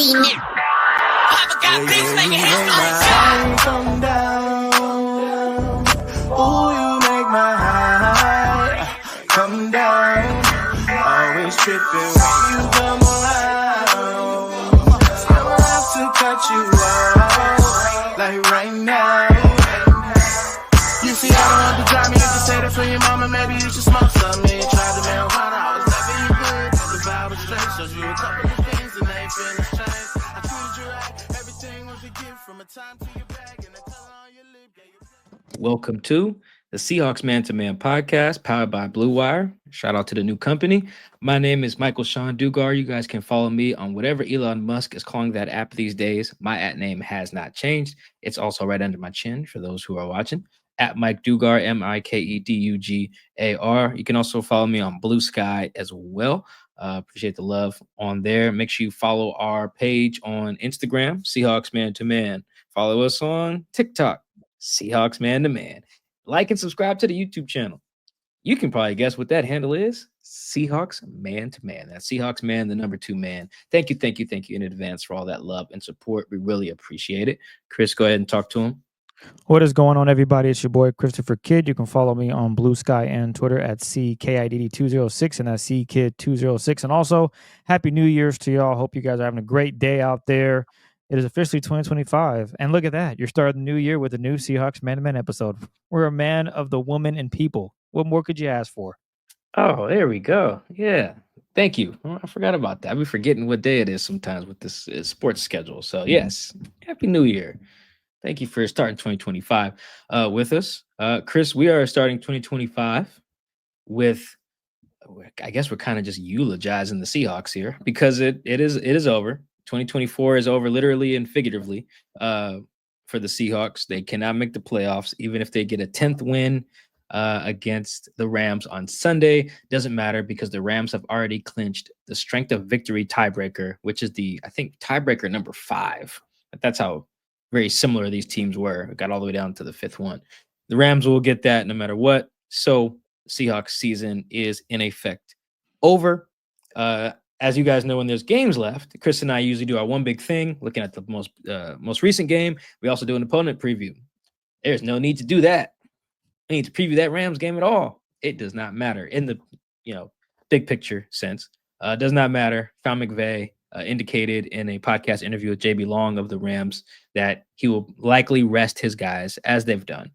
Come down. Ooh, you make my high come down. Always tripping when you come around. Never have to cut you out like right now. You see, I don't have to drive me. You can say that for your mama. Maybe you should smoke some. Me try the marijuana. I was loving you good. The vibe was straight. Showed you a couple of things and they feel strange. I treated you right. Everything was a gift from a time to your bag and the color on your lip. Welcome to the Seahawks Man to Man podcast powered by Blue Wire. Shout out to the new company. My name is Michael-Shawn Dugar. You guys can follow me on whatever Elon Musk is calling that app these days. My @ name has not changed. It's also right under my chin for those who are watching. At Mike Dugar, MikeDugar. You can also follow me on Blue Sky as well. Appreciate the love on there. Make sure you follow our page on Instagram, Seahawks Man to Man. Follow us on TikTok, Seahawks Man to Man. Like and subscribe to the YouTube channel. You can probably guess what that handle is. Seahawks Man to Man. That's Seahawks Man, the number 2 man. Thank you in advance for all that love and support. We really appreciate it. Chris, go ahead and talk to him. What is going on, everybody? It's your boy, Christopher Kidd. You can follow me on Blue Sky and Twitter at CKIDD206 and that's CKid206. And also, Happy New Year's to y'all. Hope you guys are having a great day out there. It is officially 2025. And look at that. You're starting the new year with a new Seahawks Man-to-Man episode. We're a man of the woman and people. What more could you ask for? Oh, there we go. Yeah. Thank you. I forgot about that. I've been forgetting what day it is sometimes with this sports schedule. So, yes, Happy New Year. Thank you for starting 2025 with us. Chris, we are starting 2025 with, I guess we're kind of just eulogizing the Seahawks here because it is over. 2024 is over literally and figuratively for the Seahawks. They cannot make the playoffs, even if they get a 10th win against the Rams on Sunday. Doesn't matter because the Rams have already clinched the strength of victory tiebreaker, which is I think tiebreaker number 5. That's how very similar these teams were. It got all the way down to the 5th one. The Rams will get that no matter what. So Seahawks season is in effect over. As you guys know, when there's games left, Chris and I usually do our one big thing, looking at the most recent game. We also do an opponent preview. There's no need to do that. We need to preview that Rams game at all. It does not matter in the big picture sense. Does not matter. Sean McVay indicated in a podcast interview with JB Long of the Rams that he will likely rest his guys as they've done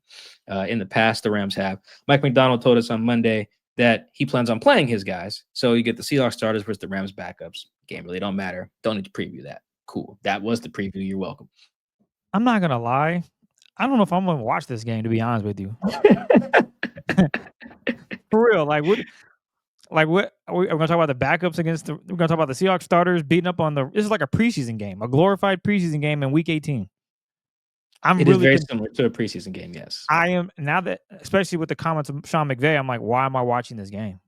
in the past. The Rams have. Mike Macdonald told us on Monday that he plans on playing his guys. So you get the Seahawks starters versus the Rams backups. Game really don't matter. Don't need to preview that. Cool. That was the preview. You're welcome. I'm not going to lie. I don't know if I'm going to watch this game, to be honest with you. For real. What are we going to talk about the backups we're going to talk about the Seahawks starters beating up on this is like a preseason game, a glorified preseason game in week 18. It is very similar to a preseason game, yes. I am, now that, especially with the comments of Sean McVay, I'm like, why am I watching this game?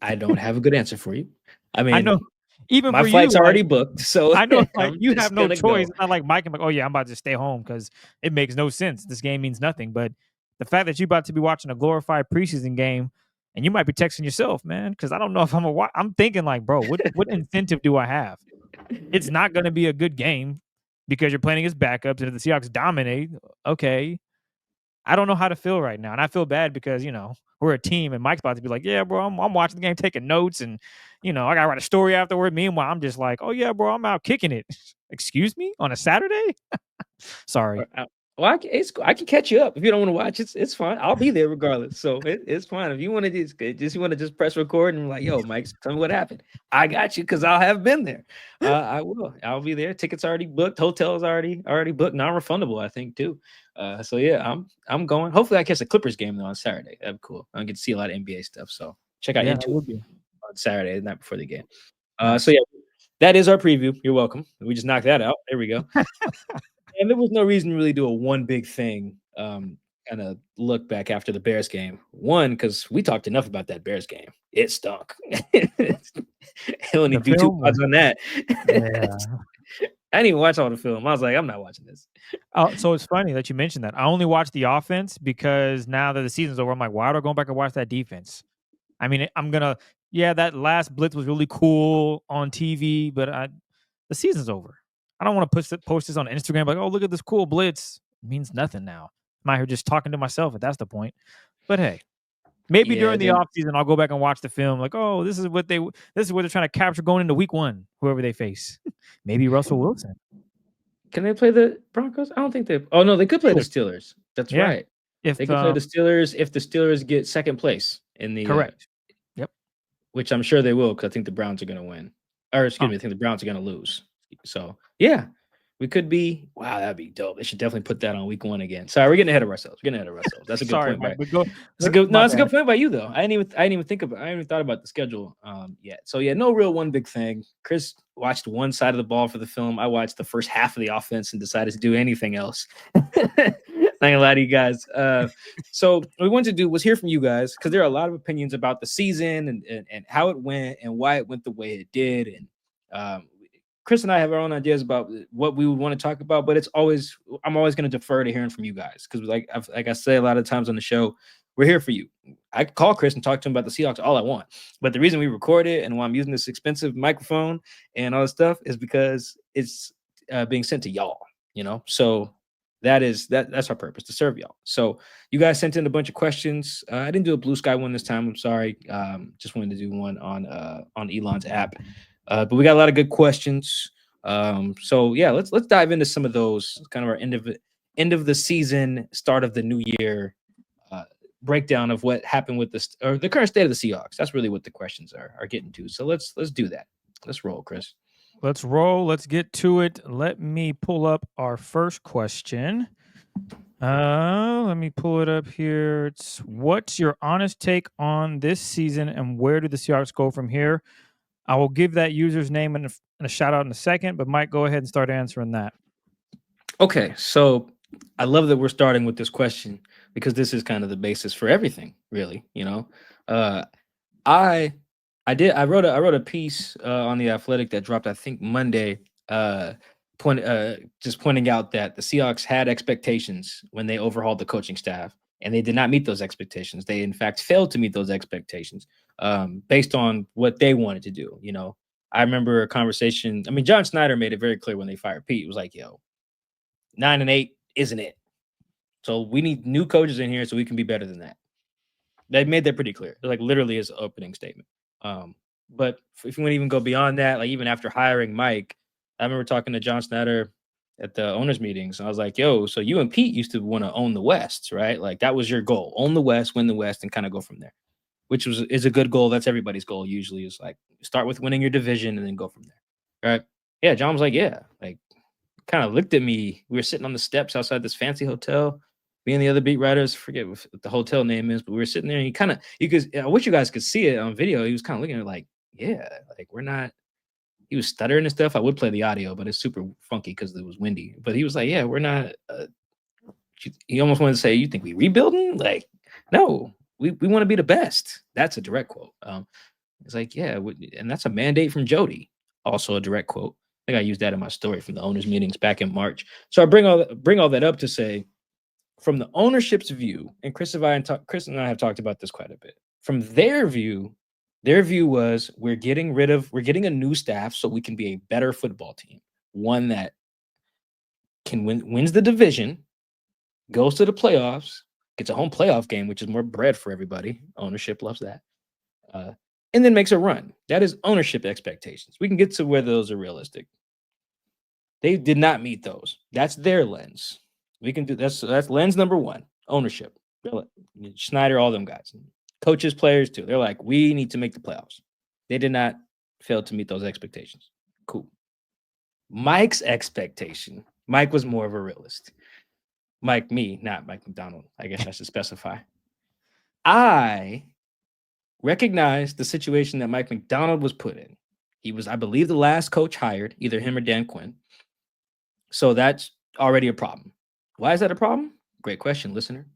I don't have a good answer for you. I mean, I know. Even my flight's already booked, so I know you have no choice. Go. It's not like Mike. I'm like, oh yeah, I'm about to stay home because it makes no sense. This game means nothing. But the fact that you're about to be watching a glorified preseason game, and you might be texting yourself, man, because I don't know if I'm thinking like, bro, what incentive do I have? It's not going to be a good game because you're playing against backups, and if the Seahawks dominate, okay. I don't know how to feel right now, and I feel bad because we're a team, and Mike's about to be like, yeah, bro, I'm watching the game, taking notes, and I gotta write a story afterward. Meanwhile, I'm just like, oh yeah, bro, I'm out kicking it. Excuse me, on a Saturday? Sorry. Well, I can catch you up if you don't want to watch. It's fine. I'll be there regardless. So it's fine. If you want to just press record and like, yo, Mike, tell me what happened. I got you because I'll have been there. I will. I'll be there. Tickets already booked. Hotels already booked. Non-refundable, I think too. So yeah, I'm going. Hopefully, I catch the Clippers game though on Saturday. That'd be cool. I get to see a lot of NBA stuff. So check out Into on Saturday, the night before the game. So yeah, that is our preview. You're welcome. We just knocked that out. There we go. And there was no reason to really do a one big thing, kind of look back after the Bears game. One, because we talked enough about that Bears game. It stunk. Only do 2 pods on that. Yeah. I didn't even watch all the film. I was like, I'm not watching this. Oh, so it's funny that you mentioned that. I only watched the offense because now that the season's over, I'm like, why do I go back and watch that defense? I mean, that last blitz was really cool on TV, but the season's over. I don't want to post this on Instagram like, oh, look at this cool blitz. It means nothing now. I'm out here just talking to myself if that's the point. But hey, maybe Yeah, during the offseason I'll go back and watch the film. Like, oh, this is what they're trying to capture going into week 1, whoever they face. Maybe Russell Wilson. Can they play the Broncos? I don't think they. Oh no, they could play the Steelers. That's Yeah. right. If They could play the Steelers if the Steelers get second place in the correct. Yep. Which I'm sure they will because I think the Browns are going to win. Or excuse me, I think the Browns are going to lose. So yeah, we could be. Wow, that'd be dope. They should definitely put that on week 1 again. Sorry, we're getting ahead of ourselves. That's a good Sorry, point. Mike, Right? but That's a good. No, that's a good point by you though. I didn't even think about. I haven't even thought about the schedule yet. So yeah, no real one big thing. Chris watched one side of the ball for the film. I watched the first half of the offense and decided to do anything else. Not gonna lie to you guys. So what we wanted to do was hear from you guys because there are a lot of opinions about the season and how it went and why it went the way it did. And Chris and I have our own ideas about what we would want to talk about, but I'm always going to defer to hearing from you guys because, like I say a lot of times on the show, we're here for you. I could call Chris and talk to him about the Seahawks all I want, but the reason we record it and why I'm using this expensive microphone and all this stuff is because it's being sent to y'all. So that's our purpose, to serve y'all. So you guys sent in a bunch of questions. I didn't do a Blue Sky one this time. I'm sorry. Just wanted to do one on Elon's app. But we got a lot of good questions. So yeah, let's dive into some of those. Kind of our end of the season, start of the new year breakdown of what happened with the current state of the Seahawks. That's really what the questions are getting to. So let's do that. Let's roll, Chris. Let's roll. Let's get to it. Let me pull up our first question. Let me pull it up here. It's what's your honest take on this season and where do the Seahawks go from here? I will give that user's name and a shout out in a second, but Mike, go ahead and start answering that. Okay, so I love that we're starting with this question because this is kind of the basis for everything, really. I wrote a piece on The Athletic that dropped, I think, Monday, just pointing out that the Seahawks had expectations when they overhauled the coaching staff, and they did not meet those expectations. They, in fact, failed to meet those expectations based on what they wanted to do. I remember a conversation. I mean, John Schneider made it very clear when they fired Pete. It was like, 9-8 isn't it? So we need new coaches in here so we can be better than that. They made that pretty clear. Like literally his opening statement. But if you want to even go beyond that, like even after hiring Mike, I remember talking to John Schneider at the owners meetings. And I was like, so you and Pete used to want to own the West, right? Like that was your goal. Own the West, win the West, and kind of go from there, which is a good goal. That's everybody's goal usually, is like start with winning your division and then go from there. Right. Yeah. John was like, yeah, like kind of looked at me. We were sitting on the steps outside this fancy hotel. Me and the other beat writers, forget what the hotel name is, but we were sitting there and I wish you guys could see it on video. He was kind of looking at it like, yeah, like we're not, he was stuttering and stuff. I would play the audio, but it's super funky because it was windy. But he was like, yeah, we're not, he almost wanted to say, you think we rebuilding? Like, no, we want to be the best. That's a direct quote. It's like, yeah, and that's a mandate from Jody. Also a direct quote. I think I used that in my story from the owners meetings back in March. So I bring all that up to say, from the ownership's view, and Chris and I have talked about this quite a bit. From their view was we're getting a new staff so we can be a better football team, one that can wins the division, goes to the playoffs, gets a home playoff game, which is more bread for everybody. Ownership loves that, and then makes a run. That is ownership expectations. We can get to where those are realistic. They did not meet those. That's their lens. We can do that's lens number one, ownership. Schneider, all them guys, coaches, players too. They're like, we need to make the playoffs. They did not fail to meet those expectations. Cool. Mike's expectation. Mike was more of a realist. Not Mike Macdonald. I guess I should specify. I recognize the situation that Mike Macdonald was put in. He was, I believe, the last coach hired, either him or Dan Quinn. So that's already a problem. Why is that a problem? Great question, listener.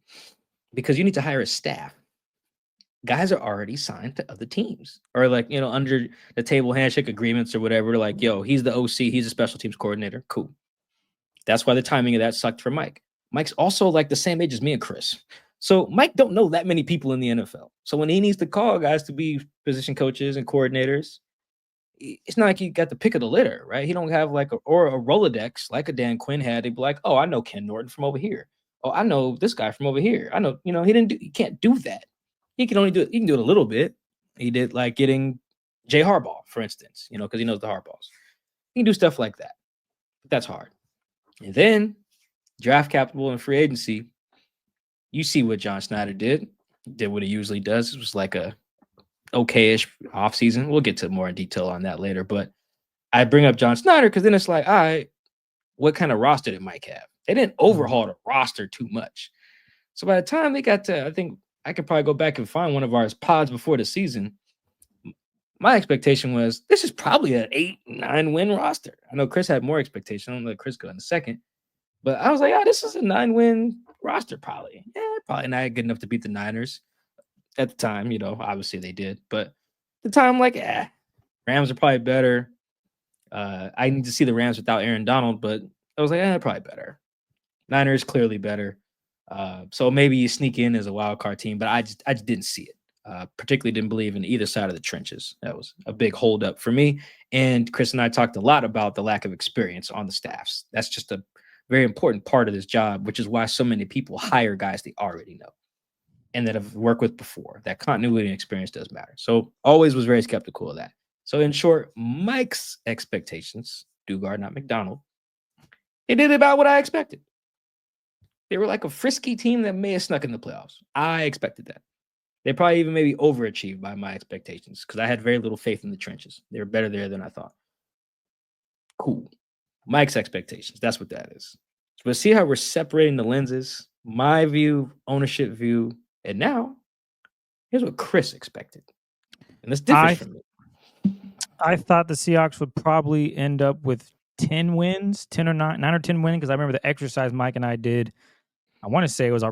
Because you need to hire a staff. Guys are already signed to other teams or like, under the table handshake agreements or whatever. Like, he's the OC. He's a special teams coordinator. Cool. That's why the timing of that sucked for Mike. Mike's also like the same age as me and Chris. So Mike don't know that many people in the NFL. So when he needs to call guys to be position coaches and coordinators, it's not like he got the pick of the litter, right? He don't have like a Rolodex like a Dan Quinn had. He'd be like, oh, I know Ken Norton from over here. Oh, I know this guy from over here. I know, he can't do that. He can only do it. He can do it a little bit. He did like getting Jay Harbaugh, for instance, because he knows the Harbaughs. He can do stuff like that. But that's hard. And then draft capital and free agency. You see what John Schneider did what he usually does. It was like a okay-ish offseason. We'll get to more in detail on that later. But I bring up John Schneider because then it's like, all right, what kind of roster did Mike have? They didn't overhaul the roster too much. So by the time they got to, I think I could probably go back and find one of our pods before the season. My expectation was this is probably an 8-9 win roster. I know Chris had more expectation. I'm gonna let Chris go in a second. But I was like, this is a 9-win roster, probably. Yeah, probably not good enough to beat the Niners at the time. Obviously they did. But at the time, I'm like, Rams are probably better. I need to see the Rams without Aaron Donald, but I was like, probably better. Niners clearly better. So maybe you sneak in as a wild card team, but I just didn't see it. Particularly didn't believe in either side of the trenches. That was a big holdup for me. And Chris and I talked a lot about the lack of experience on the staffs. That's just a very important part of this job, which is why so many people hire guys they already know and that have worked with before. That continuity and experience does matter. So always was very skeptical of that. So in short, Mike's expectations, Dugard, not Macdonald, they did about what I expected. They were like a frisky team that may have snuck in the playoffs. I expected that. They probably even maybe overachieved by my expectations because I had very little faith in the trenches. They were better there than I thought. Cool. Mike's expectations. That's what that is. But see how we're separating the lenses? My view, ownership view, and now here's what Chris expected. And this differs from me. I thought the Seahawks would probably end up with 10 wins, 10 or 9 or 10 wins, because I remember the exercise Mike and I did. I want to say it was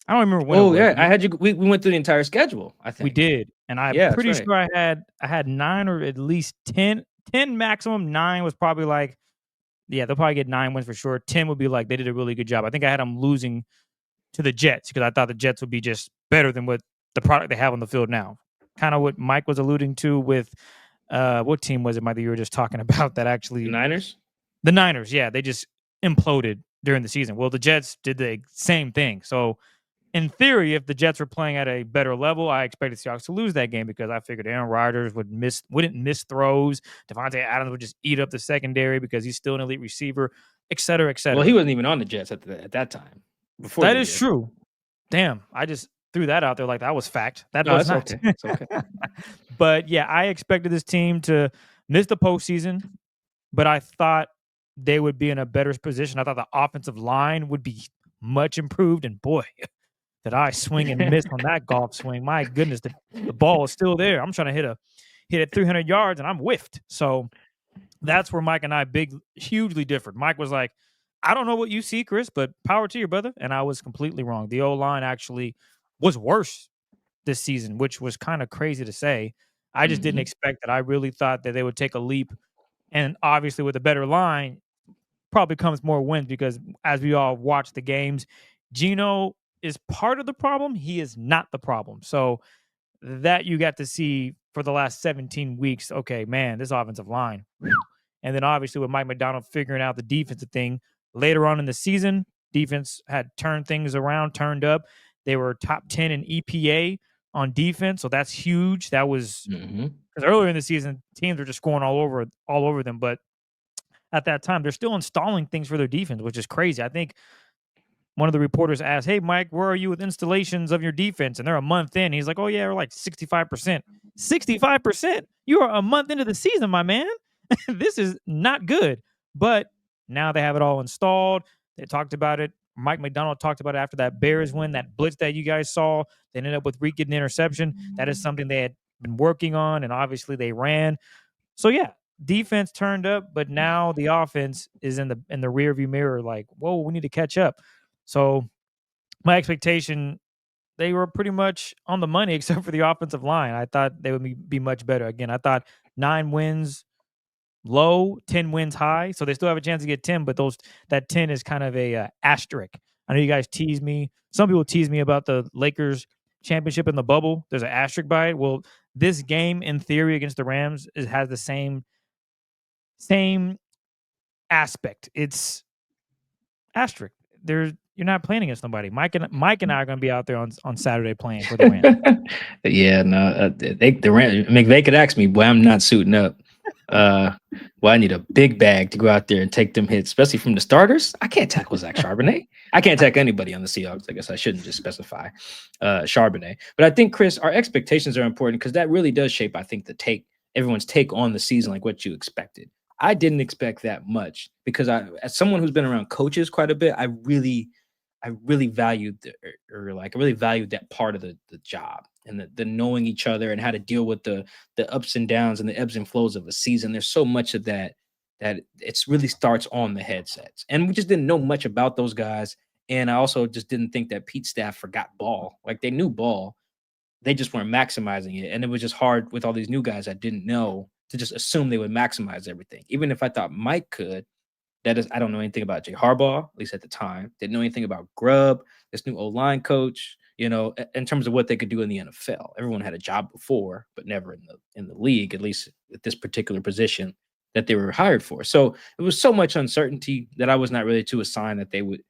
I don't remember when. Oh, yeah. I had you. We went through the entire schedule, I think. We did. And I'm pretty sure I had 9 or at least 10 maximum. 9 was probably like, they'll probably get 9 wins for sure. 10 would be like, they did a really good job. I think I had them losing to the Jets because I thought the Jets would be just better than what the product they have on the field now. Kind of what Mike was alluding to with, what team was it, Mike, that you were just talking about that actually? The Niners? The Niners, yeah. They just imploded during the season. Well, the Jets did the same thing. So, in theory, if the Jets were playing at a better level, I expected Seahawks to lose that game because I figured Aaron Rodgers wouldn't miss throws. Devontae Adams would just eat up the secondary because he's still an elite receiver, et cetera, et cetera. Well, he wasn't even on the Jets at that time. That is true. Damn, I just threw that out there like that was fact. That was not. Okay. It's okay. But yeah, I expected this team to miss the postseason, but I thought they would be in a better position. I thought the offensive line would be much improved, and boy, did I swing and miss on that golf swing. My goodness, the ball is still there. I'm trying to hit it 300 yards, and I'm whiffed. So that's where Mike and I hugely differed. Mike was like, I don't know what you see, Chris, but power to you, brother. And I was completely wrong. The O-line actually was worse this season, which was kind of crazy to say. I just didn't expect that. I really thought that they would take a leap. And obviously with a better line probably comes more wins because as we all watch the games, Gino is part of the problem. He is not the problem. So that you got to see for the last 17 weeks, okay, man, this offensive line. And then obviously with Mike Macdonald figuring out the defensive thing later on in the season, defense had turned things around, turned up. They were top 10 in EPA on defense. So that's huge. That was because earlier in the season, teams were just scoring all over them. But at that time, they're still installing things for their defense, which is crazy. I think one of the reporters asked, hey, Mike, where are you with installations of your defense? And they're a month in. He's like, oh, yeah, we're like 65%. 65%? You are a month into the season, my man. This is not good. But now they have it all installed. They talked about it. Mike Macdonald talked about it after that Bears win, that blitz that you guys saw. They ended up with Reed getting an interception. That is something they had been working on, and obviously they ran. So, yeah, defense turned up, but now the offense is in the rearview mirror like, whoa, we need to catch up. So my expectation, they were pretty much on the money except for the offensive line. I thought they would be much better. Again, I thought 9 wins low, 10 wins high. So they still have a chance to get 10, but that 10 is kind of a asterisk. I know you guys tease me. Some people tease me about the Lakers championship in the bubble. There's an asterisk by it. Well, this game in theory against the Rams has the same aspect. It's asterisk. You're not playing against nobody. Mike and I are going to be out there on Saturday playing for the Rams. Yeah, no, McVay could ask me, boy, I'm not suiting up. Well, I need a big bag to go out there and take them hits, especially from the starters. I can't tackle Zach Charbonnet. I can't tackle anybody on the Seahawks. I guess I shouldn't just specify Charbonnet. But I think, Chris, our expectations are important because that really does shape, I think, everyone's take on the season, like what you expected. I didn't expect that much because as someone who's been around coaches quite a bit, I really valued I really valued that part of the job and the knowing each other and how to deal with the ups and downs and the ebbs and flows of a season. There's so much of that it's really starts on the headsets. And we just didn't know much about those guys. And I also just didn't think that Pete's staff forgot ball. Like they knew ball. They just weren't maximizing it. And it was just hard with all these new guys I didn't know to just assume they would maximize everything. Even if I thought Mike could, I don't know anything about Jay Harbaugh, at least at the time. Didn't know anything about Grubb, this new O-line coach, in terms of what they could do in the NFL. Everyone had a job before, but never in the league, at least at this particular position that they were hired for. So it was so much uncertainty that I was not really to assign that they would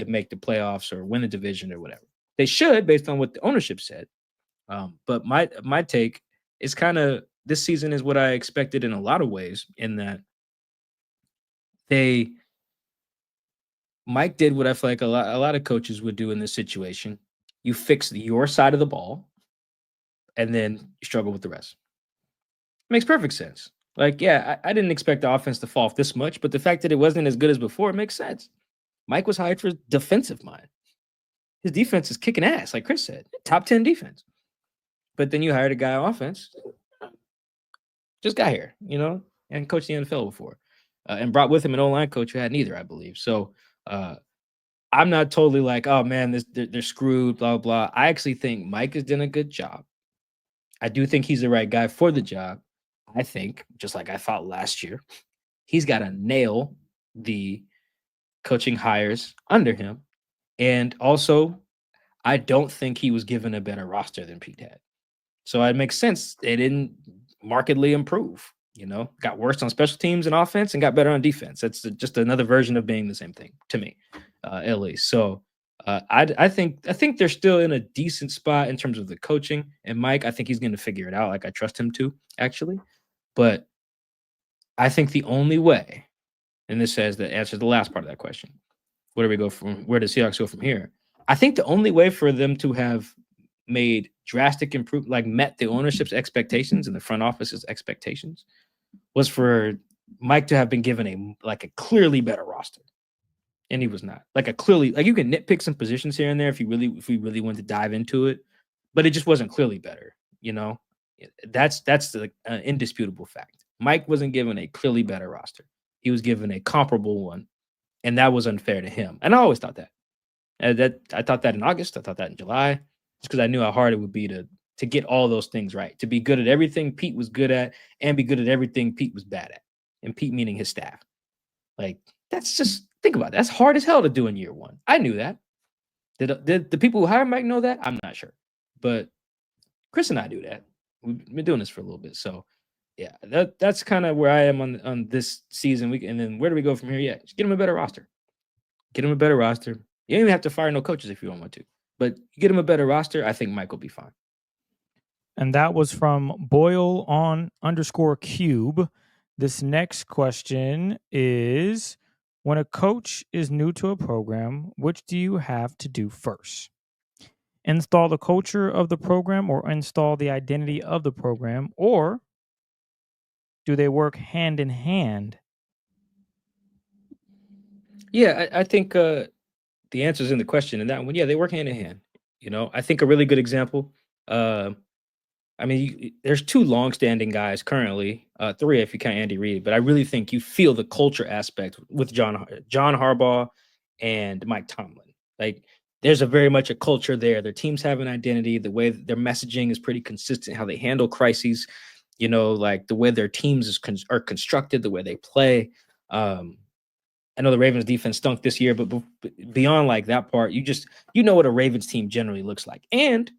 make the playoffs or win the division or whatever. They should, based on what the ownership said. But my take is kind of this season is what I expected in a lot of ways, in that Mike did what I feel like a lot of coaches would do in this situation. You fix your side of the ball, and then you struggle with the rest. Makes perfect sense. Like, yeah, I didn't expect the offense to fall off this much, but the fact that it wasn't as good as before, it makes sense. Mike was hired for defensive mind. His defense is kicking ass, like Chris said, top 10 defense. But then you hired a guy on offense, just got here, and coached the NFL before, and brought with him an O-line coach who had neither, I believe. So I'm not totally like, oh man, they're screwed, blah, blah. I actually think Mike has done a good job. I do think he's the right guy for the job. I think, just like I thought last year, he's got to nail the coaching hires under him. And also, I don't think he was given a better roster than Pete had. So it makes sense. They didn't markedly improve, got worse on special teams and offense and got better on defense. That's just another version of being the same thing to me, at least. So I think they're still in a decent spot in terms of the coaching. And Mike, I think he's going to figure it out. Like I trust him to, actually. But I think the only way, and this says that answers the last part of that question, where does Seahawks go from here? I think the only way for them to have made drastic improvement, like met the ownership's expectations and the front office's expectations, was for Mike to have been given a clearly better roster. And he was not. Like you can nitpick some positions here and there if we really want to dive into it, but it just wasn't clearly better, That's the indisputable fact. Mike wasn't given a clearly better roster. He was given a comparable one, and that was unfair to him. And I always thought that. I thought that in August. I thought that in July, just because I knew how hard it would be to get all those things right, to be good at everything Pete was good at and be good at everything Pete was bad at. And Pete meaning his staff. Like, that's just, think about it. That's hard as hell to do in year one. I knew that. Did the people who hired Mike know that? I'm not sure. But Chris and I do that. We've been doing this for a little bit. So, yeah, that's kind of where I am on this season. And then where do we go from here? Yeah, just get him a better roster. Get him a better roster. You don't even have to fire no coaches if you don't want to. But get him a better roster, I think Mike will be fine. And that was from Boyle on _Cube. This next question is, when a coach is new to a program, which do you have to do first? Install the culture of the program or install the identity of the program, or do they work hand in hand? Yeah, I think the answer is in the question in that one. Yeah, they work hand in hand. I think a really good example. There's two longstanding guys currently, three if you count Andy Reid, but I really think you feel the culture aspect with John Harbaugh and Mike Tomlin. Like, there's a very much a culture there. Their teams have an identity. The way their messaging is pretty consistent. How they handle crises, like the way their teams are constructed, the way they play. I know the Ravens defense stunk this year, but beyond like that part, you know what a Ravens team generally looks like. And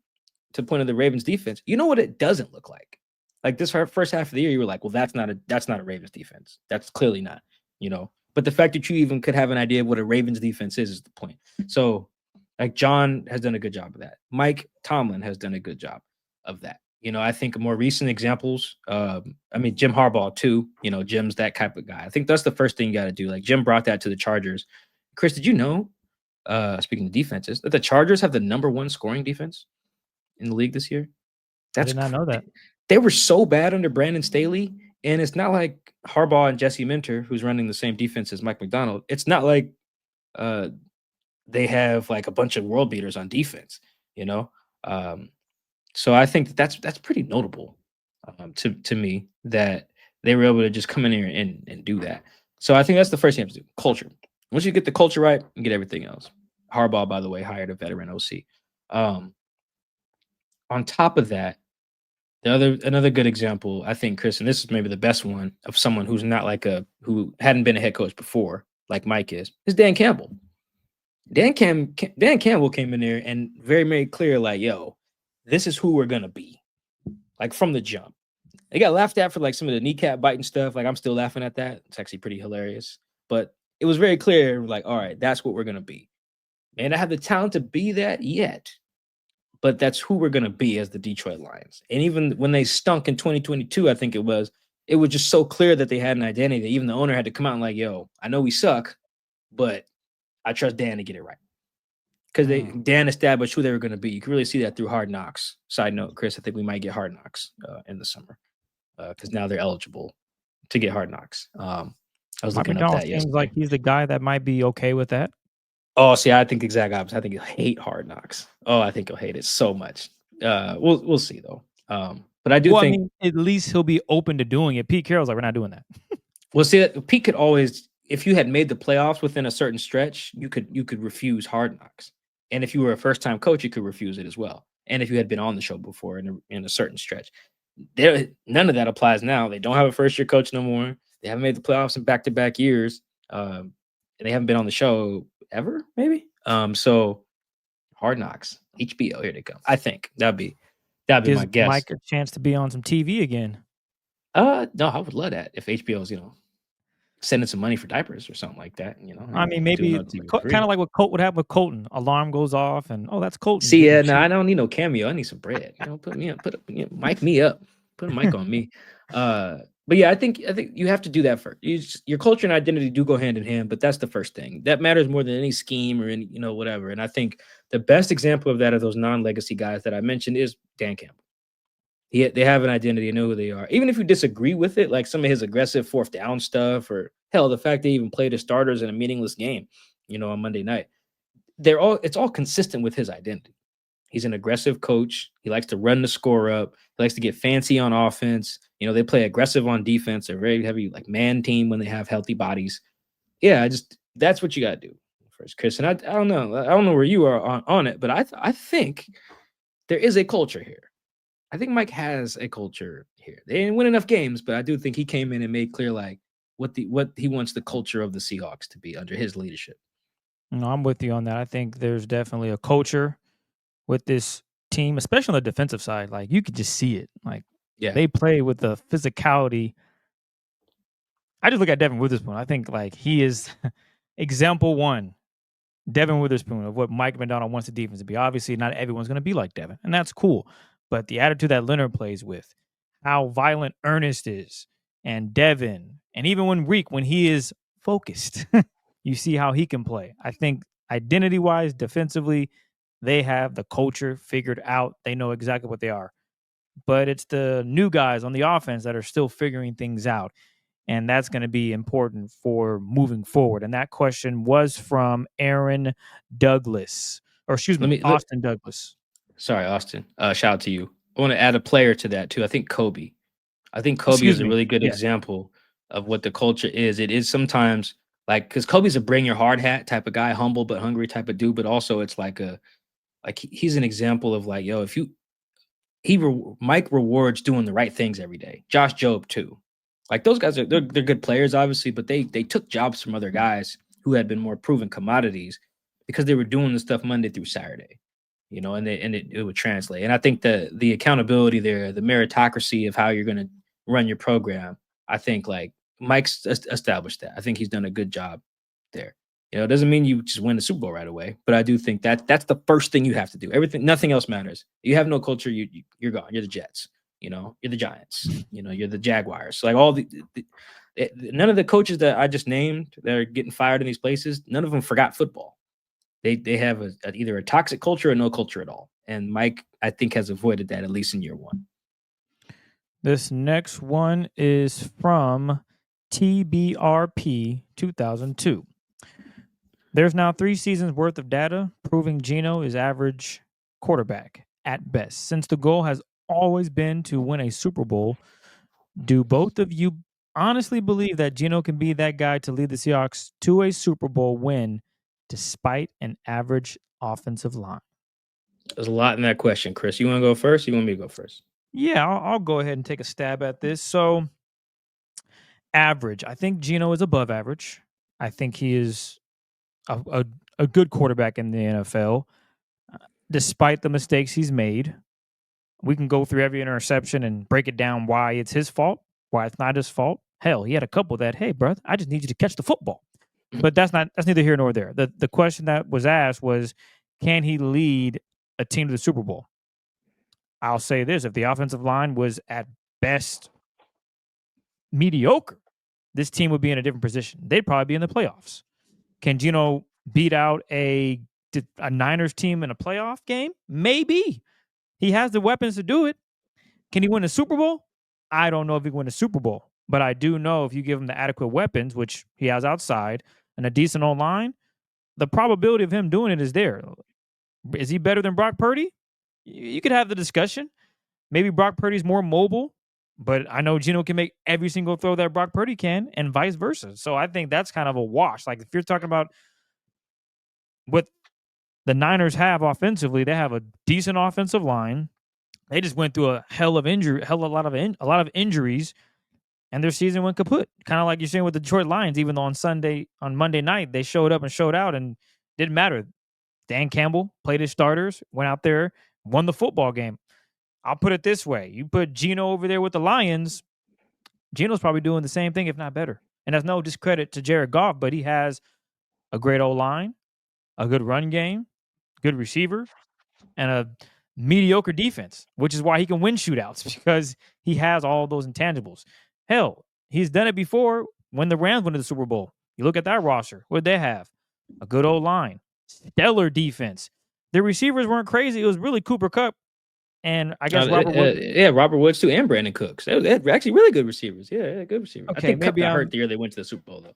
to point of the Ravens defense, you know what it doesn't look like. Like this first half of the year, you were like, well, that's not a Ravens defense. That's clearly not, you know. But the fact that you even could have an idea of what a Ravens defense is the point. So, like John has done a good job of that. Mike Tomlin has done a good job of that. You know, I think more recent examples, I mean, Jim Harbaugh too, you know, Jim's that type of guy. I think that's the first thing you got to do. Like Jim brought that to the Chargers. Chris, did you know, speaking of defenses, that the Chargers have the #1 scoring defense in the league this year? I did not know that. They were so bad under Brandon Staley, and it's not like Harbaugh and Jesse Minter, who's running the same defense as Mike Macdonald. It's not like they have like a bunch of world beaters on defense, you know? So I think that's pretty notable to me that they were able to just come in here and do that. So I think that's the first thing you have to do. Culture. Once you get the culture right, you get everything else. Harbaugh, by the way, hired a veteran OC. On top of that, another good example, I think, Chris, and this is maybe the best one of someone who's not like who hadn't been a head coach before, like Mike is Dan Campbell. Dan Campbell came in there and very, very clear, like, yo, this is who we're gonna be, like from the jump. They got laughed at for like some of the kneecap biting stuff. Like I'm still laughing at that. It's actually pretty hilarious, but it was very clear, like, all right, that's what we're gonna be. And I have the talent to be that yet, but that's who we're gonna be as the Detroit Lions. And even when they stunk in 2022, I think it was just so clear that they had an identity that even the owner had to come out and like, yo, I know we suck, but I trust Dan to get it right. Because Dan established who they were going to be. You can really see that through Hard Knocks. Side note, Chris, I think we might get Hard Knocks in the summer because now they're eligible to get Hard Knocks. I was looking up that yesterday. Seems like he's the guy that might be okay with that. Oh, see, I think the exact opposite. I think he'll hate Hard Knocks. Oh, I think he'll hate it so much. We'll see though. But I do think, I mean, at least he'll be open to doing it. Pete Carroll's like, we're not doing that. Well, see, Pete could always, if you had made the playoffs within a certain stretch, you could refuse Hard Knocks. And if you were a first-time coach, you could refuse it as well. And if you had been on the show before in a certain stretch, none of that applies now. They don't have a first-year coach no more. They haven't made the playoffs in back-to-back years, and they haven't been on the show ever, maybe. So Hard Knocks, HBO, here they come. I think that'd be my guess. Mike a chance to be on some TV again. No, I would love that if HBO's, sending some money for diapers or something like that, I mean, maybe kind of like what Colt would have with Colton. Alarm goes off, and that's Colton. See, no, I don't need no cameo. I need some bread. Put me up, mic me up, put a mic on me. But yeah, I think you have to do that first. Your culture and identity do go hand in hand, but that's the first thing that matters more than any scheme or any whatever. And I think the best example of that of those non-legacy guys that I mentioned is Dan Campbell. They have an identity, know who they are. Even if you disagree with it, like some of his aggressive fourth down stuff, or hell, the fact they even played his starters in a meaningless game, on Monday night. It's all consistent with his identity. He's an aggressive coach. He likes to run the score up. He likes to get fancy on offense. They play aggressive on defense. They're very heavy, like man team when they have healthy bodies. Yeah, that's what you got to do first, Chris. And I don't know. I don't know where you are on it, but I think there is a culture here. I think Mike has a culture here. They didn't win enough games, but I do think he came in and made clear like what he wants the culture of the Seahawks to be under his leadership. No, I'm with you on that. I think there's definitely a culture with this team, especially on the defensive side. Like you could just see it. Like they play with the physicality. I just look at Devin Witherspoon. I think like he is example one. Devin Witherspoon of what Mike Macdonald wants the defense to be. Obviously, not everyone's going to be like Devin, and that's cool. But the attitude that Leonard plays with, how violent Ernest is, and Devin, and even when he is focused, you see how he can play. I think identity-wise, defensively, they have the culture figured out. They know exactly what they are. But it's the new guys on the offense that are still figuring things out. And that's going to be important for moving forward. And that question was from Aaron Douglas. Or excuse me, Austin Douglas. Sorry, Austin. Shout out to you. I want to add a player to that, too. I think Kobe is a really good example of what the culture is. It is sometimes like, because Kobe's a bring your hard hat type of guy, humble but hungry type of dude. But also it's like he's an example of like, yo, Mike rewards doing the right things every day. Josh Jobe, too. Like those guys they're good players, obviously, but they took jobs from other guys who had been more proven commodities because they were doing the stuff Monday through Saturday. and it would translate. And I think the accountability there, the meritocracy of how you're going to run your program, I think like Mike's established that. I think he's done a good job there. It doesn't mean you just win the Super Bowl right away, but I do think that's the first thing you have to do. Nothing else matters. You have no culture, you're gone. You're the Jets. You're the Giants. You're the Jaguars. So like all none of the coaches that I just named that are getting fired in these places, none of them forgot football. They have either a toxic culture or no culture at all. And Mike, I think, has avoided that at least in year one. This next one is from TBRP 2002. There's now 3 seasons worth of data proving Geno is average quarterback at best. Since the goal has always been to win a Super Bowl, do both of you honestly believe that Geno can be that guy to lead the Seahawks to a Super Bowl win despite an average offensive line? There's a lot in that question, Chris. You want to go first? You want me to go first? Yeah, I'll go ahead and take a stab at this. So, average. I think Geno is above average. I think he is a good quarterback in the NFL, despite the mistakes he's made. We can go through every interception and break it down why it's his fault, why it's not his fault. Hell, he had a couple that, hey, brother, I just need you to catch the football. But that's neither here nor there. The question that was asked was, can he lead a team to the Super Bowl? I'll say this: if the offensive line was at best mediocre, this team would be in a different position. They'd probably be in the playoffs. Can Geno beat out a Niners team in a playoff game? Maybe. He has the weapons to do it. Can he win a Super Bowl? I don't know if he can win a Super Bowl, but I do know if you give him the adequate weapons, which he has outside, and a decent O-line, the probability of him doing it is there. Is he better than Brock Purdy? You could have the discussion. Maybe Brock Purdy's more mobile, but I know Geno can make every single throw that Brock Purdy can, and vice versa. So I think that's kind of a wash. Like if you're talking about what the Niners have offensively, they have a decent offensive line. They just went through a lot of injuries, and their season went kaput. Kind of like you're saying with the Detroit Lions, even though on Monday night, they showed up and showed out and didn't matter. Dan Campbell played his starters, went out there, won the football game. I'll put it this way. You put Geno over there with the Lions, Geno's probably doing the same thing, if not better. And that's no discredit to Jared Goff, but he has a great O-line, a good run game, good receiver, and a mediocre defense, which is why he can win shootouts, because he has all those intangibles. Hell, he's done it before when the Rams went to the Super Bowl. You look at that roster. What did they have? A good O-line, stellar defense. Their receivers weren't crazy. It was really Cooper Kupp and I guess Robert Woods. Robert Woods too, and Brandon Cooks. They had actually really good receivers. Yeah, good receivers. Okay, I think Kupp maybe got hurt the year they went to the Super Bowl, though.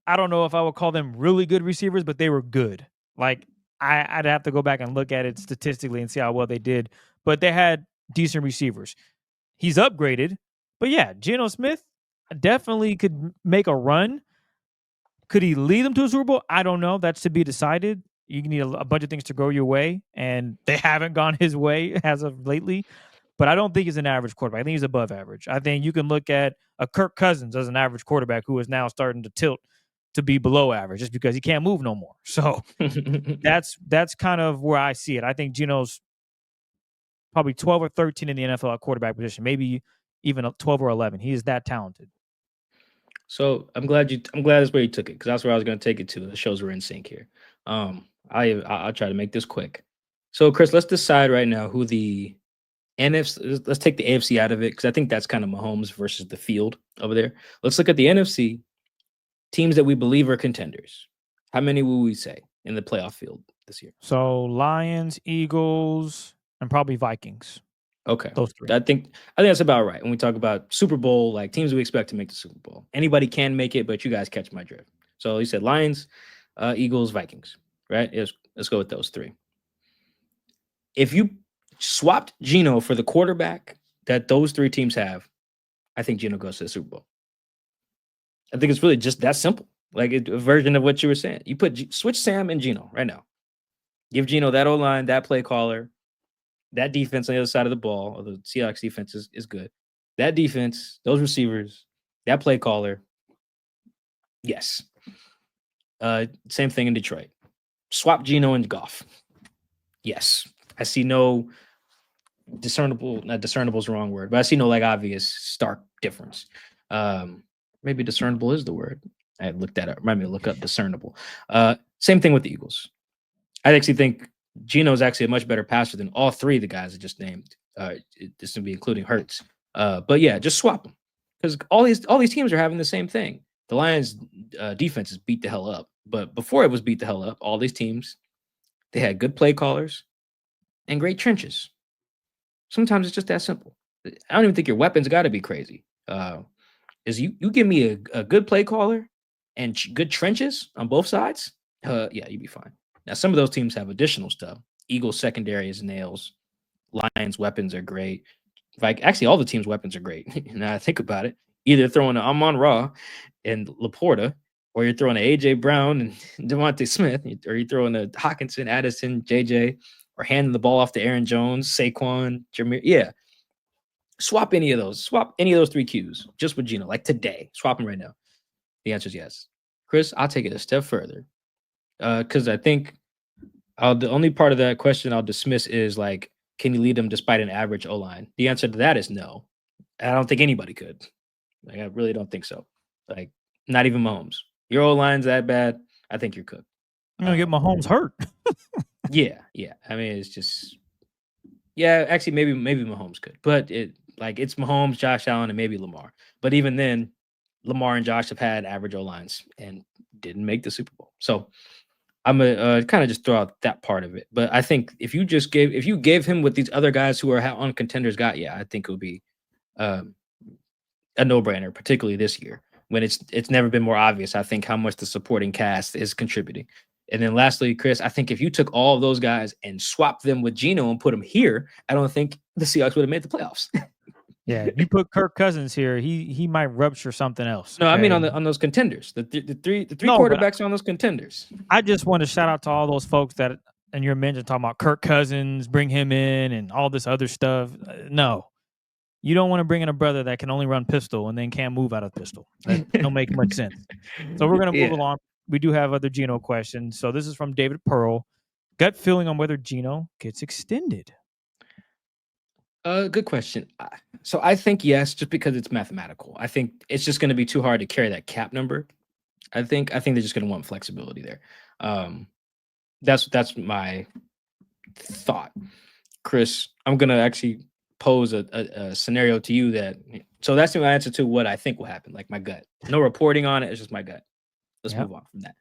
I don't know if I would call them really good receivers, but they were good. Like, I'd have to go back and look at it statistically and see how well they did. But they had decent receivers. He's upgraded. But yeah, Geno Smith definitely could make a run. Could he lead them to a Super Bowl? I don't know. That's to be decided. You need a bunch of things to go your way, and they haven't gone his way as of lately. But I don't think he's an average quarterback. I think he's above average. I think you can look at a Kirk Cousins as an average quarterback who is now starting to tilt to be below average just because he can't move no more. So that's kind of where I see it. I think Geno's probably 12 or 13 in the NFL at quarterback position, maybe even 12 or 11. He is that talented. So I'm glad that's where you took it, because that's where I was going to take it to. The shows were in sync here. I'll try to make this quick. So Chris, let's decide right now who the NFC. Let's take the AFC out of it, because I think that's kind of Mahomes versus the field over there. Let's look at the NFC teams that we believe are contenders. How many will we say in the playoff field this year? So Lions, Eagles, and probably Vikings. Okay, those three. I think that's about right. When we talk about Super Bowl, like teams we expect to make the Super Bowl, anybody can make it, but you guys catch my drift. So you said Lions, Eagles, Vikings, right? Let's go with those three. If you swapped Geno for the quarterback that those three teams have, I think Geno goes to the Super Bowl. I think it's really just that simple. Like a version of what you were saying. You switch Sam and Geno right now. Give Geno that O-line, that play caller, that defense on the other side of the ball, or the Seahawks defense is good. That defense, those receivers, that play caller, yes. Same thing in Detroit. Swap Geno and Goff. Yes. I see no discernible, not discernible is the wrong word, but I see no like obvious stark difference. Maybe discernible is the word. I looked that up. Remind me to look up discernible. Same thing with the Eagles. I actually think Gino is actually a much better passer than all three of the guys I just named. This would be including Hurts. But yeah, just swap them because all these teams are having the same thing. The Lions' defense is beat the hell up, but before it was beat the hell up, all these teams they had good play callers and great trenches. Sometimes it's just that simple. I don't even think your weapons got to be crazy. Is you give me a good play caller and good trenches on both sides? Yeah, you'd be fine. Now some of those teams have additional stuff. Eagles secondary is nails. Lions weapons are great. Like actually, all the teams' weapons are great. Now I think about it, either throwing an Amon Ra and Laporta, or you're throwing an AJ Brown and Devontae Smith, or you're throwing a Hawkinson, Addison, JJ, or handing the ball off to Aaron Jones, Saquon, Jameer. Yeah, swap any of those. Swap any of those three Qs just with Gino, like today. Swap them right now. The answer is yes. Chris, I'll take it a step further because I think the only part of that question I'll dismiss is like, can you lead them despite an average O line? The answer to that is no. I don't think anybody could. Like, I really don't think so. Like, not even Mahomes. Your O line's that bad. I think you're cooked. You're gonna get Mahomes hurt. Yeah. I mean, it's just actually maybe Mahomes could, but it's Mahomes, Josh Allen, and maybe Lamar. But even then, Lamar and Josh have had average O lines and didn't make the Super Bowl. So I'm gonna kind of just throw out that part of it. But I think if you gave him what these other guys who are on contenders got, I think it would be a no-brainer, particularly this year when it's never been more obvious. I think how much the supporting cast is contributing. And then lastly, Chris, I think if you took all of those guys and swapped them with Geno and put them here, I don't think the Seahawks would have made the playoffs. Yeah, you put Kirk Cousins here, he might rupture something else. No, I mean okay? on those contenders, the three No, but quarterbacks on those contenders. I just want to shout out to all those folks that and your mention talking about Kirk Cousins, bring him in, and all this other stuff. No, you don't want to bring in a brother that can only run pistol and then can't move out of pistol. That don't make much sense. So we're gonna move along. We do have other Geno questions. So this is from David Pearl. Gut feeling on whether Geno gets extended. Good question. So I think yes, just because it's mathematical. I think it's just going to be too hard to carry that cap number. I think they're just going to want flexibility there. That's my thought. Chris, I'm going to actually pose a scenario to you so that's my answer to what I think will happen, like my gut. No reporting on it. It's just my gut. Let's move on from that.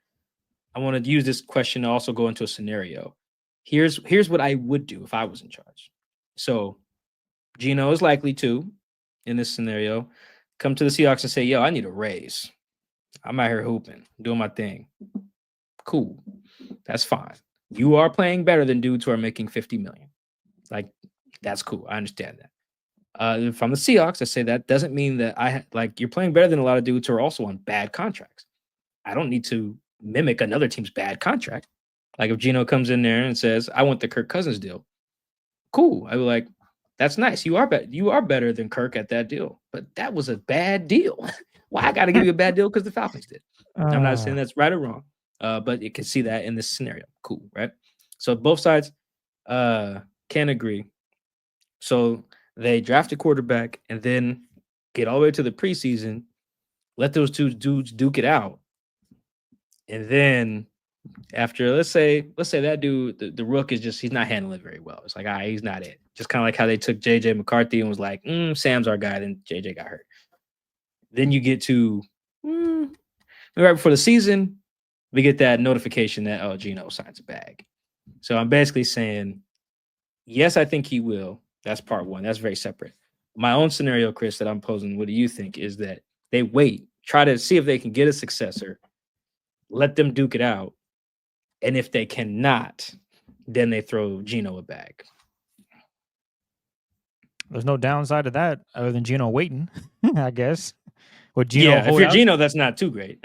I want to use this question to also go into a scenario. Here's what I would do if I was in charge. So Geno is likely to, in this scenario, come to the Seahawks and say, yo, I need a raise. I'm out here hooping, doing my thing. Cool. That's fine. You are playing better than dudes who are making $50 million. Like, that's cool. I understand that. From the Seahawks, I say that doesn't mean that you're playing better than a lot of dudes who are also on bad contracts. I don't need to mimic another team's bad contract. Like if Geno comes in there and says, I want the Kirk Cousins deal. Cool. I would like, that's nice. You are better than Kirk at that deal, but that was a bad deal. Why I got to give you a bad deal because the Falcons did. I'm not saying that's right or wrong, but you can see that in this scenario. Cool, right? So both sides can agree. So they draft a quarterback and then get all the way to the preseason, let those two dudes duke it out, and then after let's say that dude, the rook is just he's not handling it very well. It's like he's not it. Just kind of like how they took JJ McCarthy and was like, Sam's our guy. Then JJ got hurt. Then you get to right before the season, we get that notification that Geno signs a bag. So I'm basically saying, yes, I think he will. That's part one. That's very separate. My own scenario, Chris, that I'm posing, what do you think, is that they wait, try to see if they can get a successor, let them duke it out. And if they cannot, then they throw Geno a bag. There's no downside to that other than Geno waiting, I guess. Would Geno if you're out? Geno, that's not too great.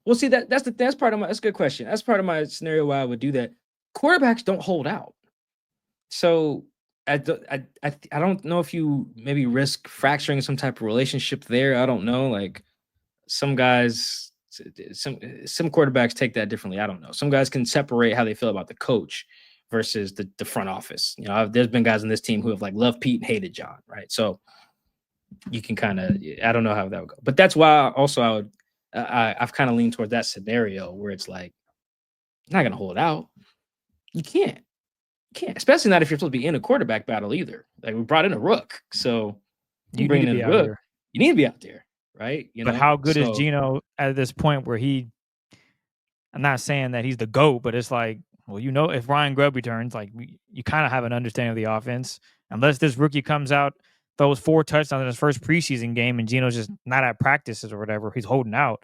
Well, see, that's part of that's a good question. That's part of my scenario why I would do that. Quarterbacks don't hold out. So I don't know if you maybe risk fracturing some type of relationship there. I don't know. Like some guys, some quarterbacks take that differently. I don't know. Some guys can separate how they feel about the coach versus the front office. You know, there's been guys on this team who have like loved Pete and hated John, right? So you can kind of, I don't know how that would go, but that's why also I've kind of leaned towards that scenario where it's like, you're not going to hold out. You can't, especially not if you're supposed to be in a quarterback battle either. Like we brought in a rook, so You bring need to in be a out rook. here. You need to be out there, right? You But know, how good is so Gino at this point where I'm not saying that he's the GOAT, but it's like, well, you know, if Ryan Grubb returns, like you kind of have an understanding of the offense. Unless this rookie comes out, throws 4 touchdowns in his first preseason game, and Gino's just not at practices or whatever, he's holding out.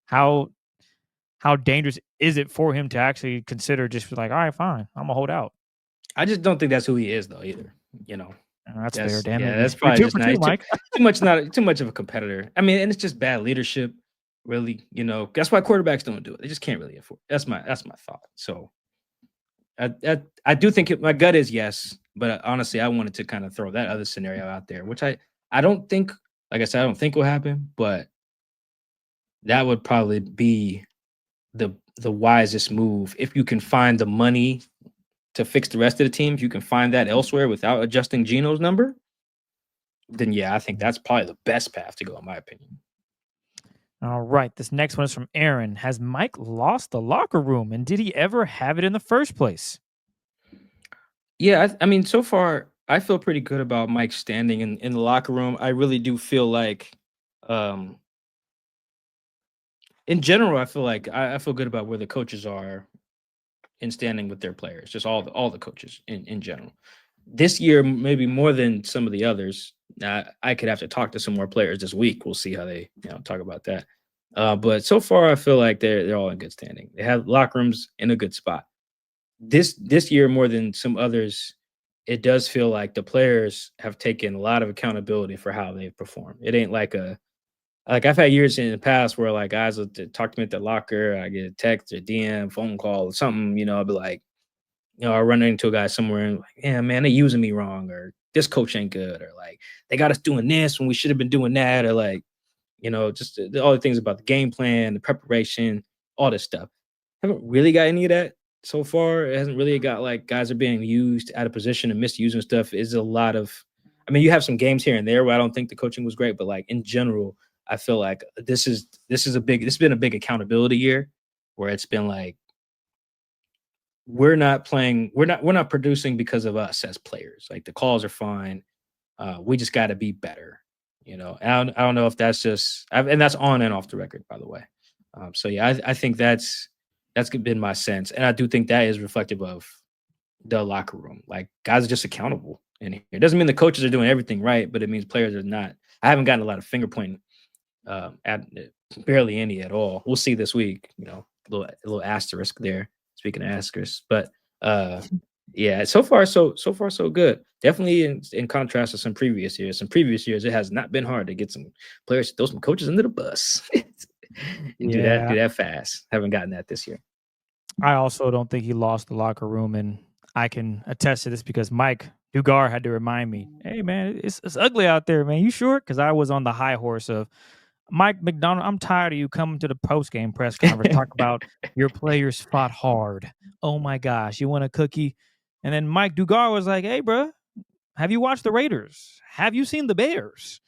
How dangerous is it for him to actually consider just like, all right, fine, I'm gonna hold out? I just don't think that's who he is, though. Either, you know. That's fair. Damn yeah, it. that's You're probably 2 just for not 2, he's Mike. too much of a competitor. I mean, and it's just bad leadership, really. You know, that's why quarterbacks don't do it. They just can't really afford. That's my thought. So, I do think my gut is yes, but honestly, I wanted to kind of throw that other scenario out there, which I don't think, like I said, I don't think will happen, but that would probably be the wisest move if you can find the money to fix the rest of the team. If you can find that elsewhere without adjusting Geno's number, then yeah, I think that's probably the best path to go, in my opinion. All right. This next one is from Aaron. Has Mike lost the locker room, and did he ever have it in the first place? Yeah, I mean, so far I feel pretty good about Mike standing in the locker room. I really do feel like, in general, I feel like I feel good about where the coaches are in standing with their players. Just all the coaches in general. This year, maybe more than some of the others. I could have to talk to some more players this week. We'll see how they talk about that. But so far, I feel like they're all in good standing. They have locker rooms in a good spot. This year, more than some others, it does feel like the players have taken a lot of accountability for how they've performed. It ain't like I've had years in the past where like guys will talk to me at the locker. I get a text or DM, phone call or something. I'll be like, I run into a guy somewhere and like, yeah, man, they using me wrong, or this coach ain't good, or like they got us doing this when we should have been doing that, or like, just all the things about the game plan, the preparation, all this stuff. Haven't really got any of that so far. It hasn't really got like guys are being used out of position and misusing stuff. Is a lot of, I mean, you have some games here and there where I don't think the coaching was great, but like in general, I feel like this has been a big accountability year where it's been like, we're not producing because of us as players. Like the calls are fine. We just got to be better. I don't know if that's just, and that's on and off the record, by the way. So yeah, I think that's been my sense, and I do think that is reflective of the locker room. Like guys are just accountable in here. It doesn't mean the coaches are doing everything right, but it means players are not. I haven't gotten a lot of finger pointing, at barely any at all. We'll see this week. A little asterisk there. Speaking of asterisks, but yeah, so far so good. Definitely in contrast to some previous years. Some previous years, it has not been hard to get some players to throw some coaches under the bus. And do that fast. Haven't gotten that this year. I also don't think he lost the locker room, and I can attest to this because Mike Dugar had to remind me, hey man, it's ugly out there, man. You sure? Because I was on the high horse of Mike Macdonald. I'm tired of you coming to the post-game press conference talk about your players fought hard. Oh my gosh, you want a cookie? And then Mike Dugar was like, hey bro, have you watched the Raiders? Have you seen the Bears?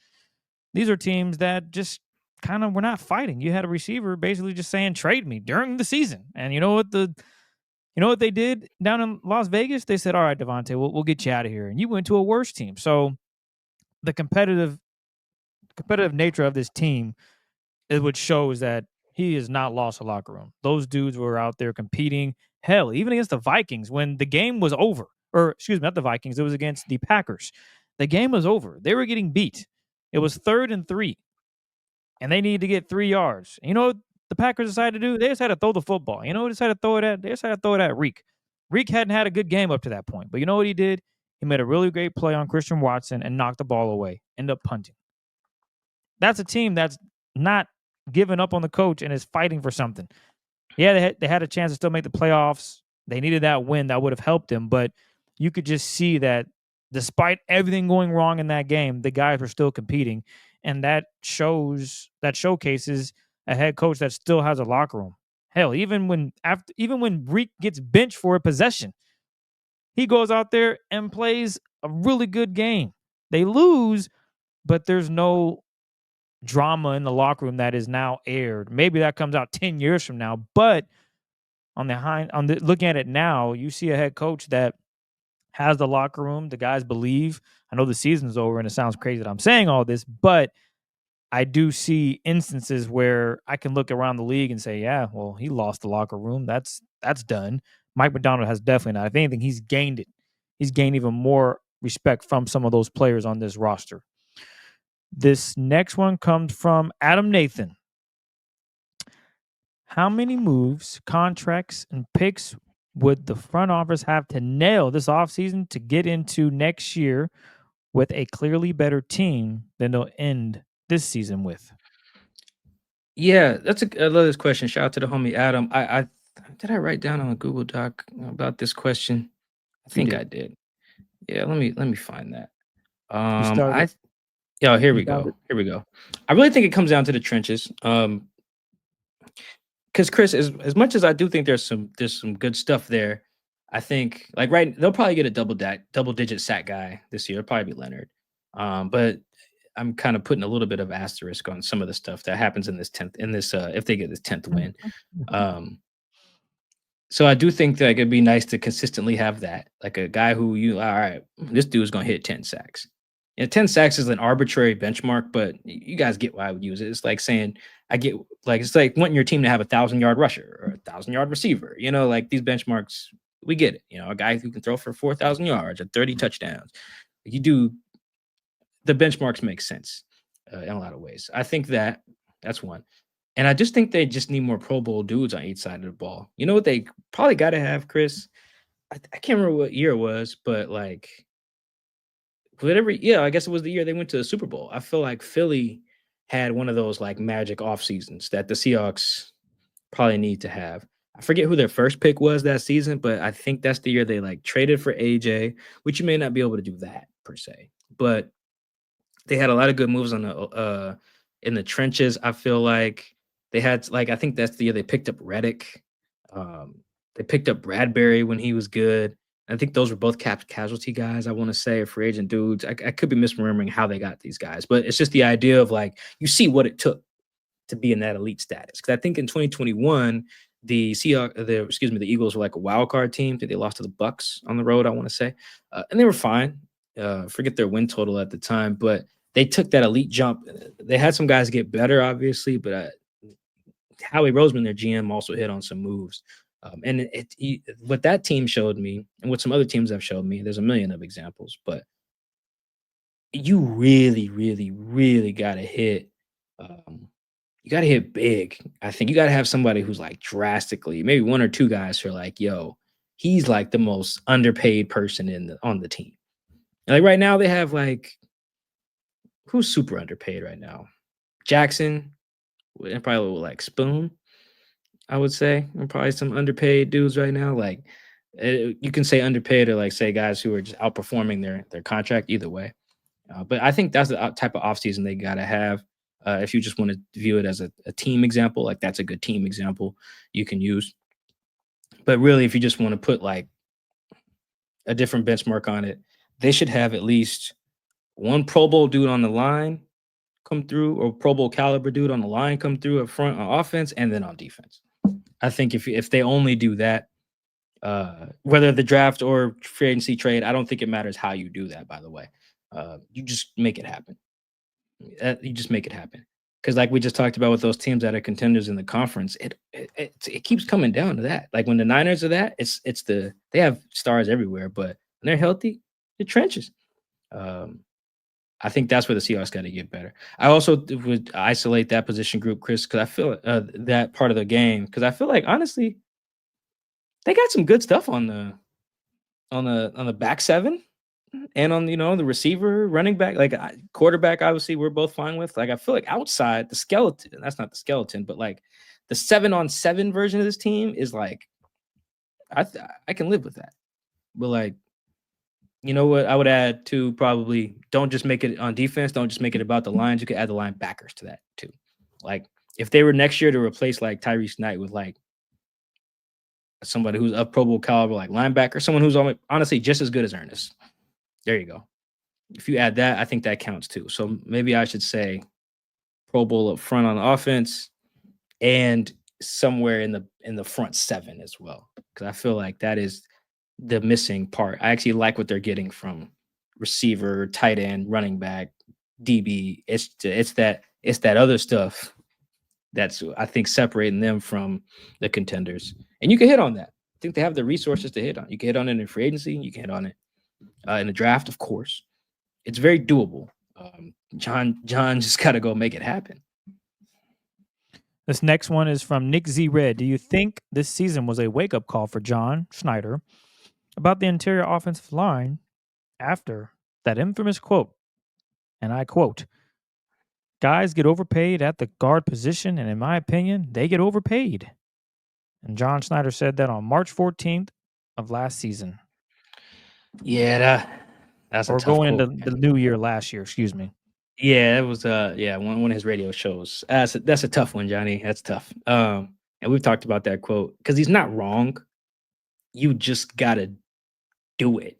These are teams that just kind of were not fighting. You had a receiver basically just saying trade me during the season. And you know what they did down in Las Vegas? They said, all right, Devontae, we'll get you out of here. And you went to a worse team. So the competitive nature of this team is what shows that he has not lost a locker room. Those dudes were out there competing. Hell, even against the Vikings when the game was over. Or excuse me, not the Vikings. It was against the Packers. The game was over. They were getting beat. It was 3rd and 3. And they needed to get 3 yards. You know what the Packers decided to do? They decided to throw the football. You know what they decided to throw it at? They decided to throw it at Reek. Reek hadn't had a good game up to that point. But you know what he did? He made a really great play on Christian Watson and knocked the ball away. Ended up punting. That's a team that's not giving up on the coach and is fighting for something. Yeah, they had a chance to still make the playoffs. They needed that win that would have helped them. But you could just see that despite everything going wrong in that game, the guys were still competing. And that showcases a head coach that still has a locker room. Hell, even when Reek gets benched for a possession, He goes out there and plays a really good game. They lose, but there's no drama in the locker room that is now aired. Maybe that comes out 10 years from now, but looking at it now, you see a head coach that has the locker room. The guys believe. I know the season's over, and it sounds crazy that I'm saying all this, but I do see instances where I can look around the league and say, yeah, well, he lost the locker room. That's done. Mike Macdonald has definitely not. If anything, he's gained it. He's gained even more respect from some of those players on this roster. This next one comes from Adam Nathan. How many moves, contracts, and picks would the front office have to nail this offseason to get into next year with a clearly better team than they'll end this season with? Yeah, I love this question. Shout out to the homie Adam. I did I write down on a Google Doc about this question? I think I did. Yeah, let me find that. Here we go. Here we go. I really think it comes down to the trenches. Because Chris, as much as I do think there's some good stuff there, I think they'll probably get a double digit sack guy this year. It'll probably be Leonard. But I'm kind of putting a little bit of asterisk on some of the stuff that happens in this if they get this 10th win. So I do think that it'd be nice to consistently have that, like a guy who all right, this dude's gonna hit 10 sacks. 10 sacks is an arbitrary benchmark, but you guys get why I would use it. It's like saying it's like wanting your team to have 1,000-yard rusher or 1,000-yard receiver. Like these benchmarks, we get it. A guy who can throw for 4,000 yards or 30 touchdowns. The benchmarks make sense in a lot of ways. I think that's one. And I just think they just need more Pro Bowl dudes on each side of the ball. You know what they probably got to have, Chris? I can't remember what year it was, but I guess it was the year they went to the Super Bowl. I feel like Philly had one of those magic off seasons that the Seahawks probably need to have. I forget who their first pick was that season, but I think that's the year they traded for AJ, which you may not be able to do that per se, but they had a lot of good moves on the in the trenches. I feel like they had I think that's the year they picked up Reddick. They picked up Bradbury when he was good. I think those were both cap casualty guys, I want to say, free agent dudes. I could be misremembering how they got these guys, but it's just the idea of you see what it took to be in that elite status. Because I think in 2021, the Eagles were a wild card team. I think they lost to the Bucks on the road, I want to say, and they were fine. Forget their win total at the time, but they took that elite jump. They had some guys get better, obviously, but Howie Roseman, their GM, also hit on some moves. And what that team showed me, and what some other teams have showed me, there's a million of examples, but you really, really, really got to hit. You got to hit big. I think you got to have somebody who's drastically, maybe one or two guys who are yo, he's the most underpaid person on the team. Right now they have who's super underpaid right now? Jackson, and probably Spoon, I would say, and probably some underpaid dudes right now. You can say underpaid or say guys who are just outperforming their contract either way. But I think that's the type of offseason they got to have. If you just want to view it as a team example, that's a good team example you can use. But really, if you just want to put a different benchmark on it, they should have at least one Pro Bowl dude on the line come through, or Pro Bowl caliber dude on the line come through up front on offense and then on defense. I think if they only do that, whether the draft or free agency trade, I don't think it matters how you do that, by the way. You just make it happen. You just make it happen. Because we just talked about with those teams that are contenders in the conference, it keeps coming down to that. When the Niners are that, they have stars everywhere, but when they're healthy, the trenches. I think that's where the Seahawks got to get better. I also would isolate that position group, Chris, because I feel that part of the game, because I feel honestly, they got some good stuff on the back seven and on the receiver, running back, quarterback. Obviously, we're both fine with. I feel outside the skeleton, that's not the skeleton, but the 7-on-7 version of this team is I can live with that. But you know what? I would add to probably don't just make it on defense. Don't just make it about the lines. You could add the linebackers to that too. If they were next year to replace Tyrese Knight with somebody who's a Pro Bowl caliber like linebacker, someone who's honestly just as good as Ernest. There you go. If you add that, I think that counts too. So maybe I should say Pro Bowl up front on offense and somewhere in the front 7 as well, because I feel like that is the missing part. I actually like what they're getting from receiver, tight end, running back, DB. It's that other stuff that's, I think, separating them from the contenders. And you can hit on that. I think they have the resources to hit on. You can hit on it in free agency. You can hit on it in the draft, of course. It's very doable. John just got to go make it happen. This next one is from Nick Z. Red. Do you think this season was a wake-up call for John Schneider about the interior offensive line after that infamous quote, and I quote, "Guys get overpaid at the guard position, and in my opinion, they get overpaid." And John Schneider said that on March 14th of last season. Yeah, that's a Or tough going quote. into the new year last year, excuse me. Yeah, it was one of his radio shows. That's a tough one, Johnny. That's tough. And we've talked about that quote because he's not wrong. You just gotta do it.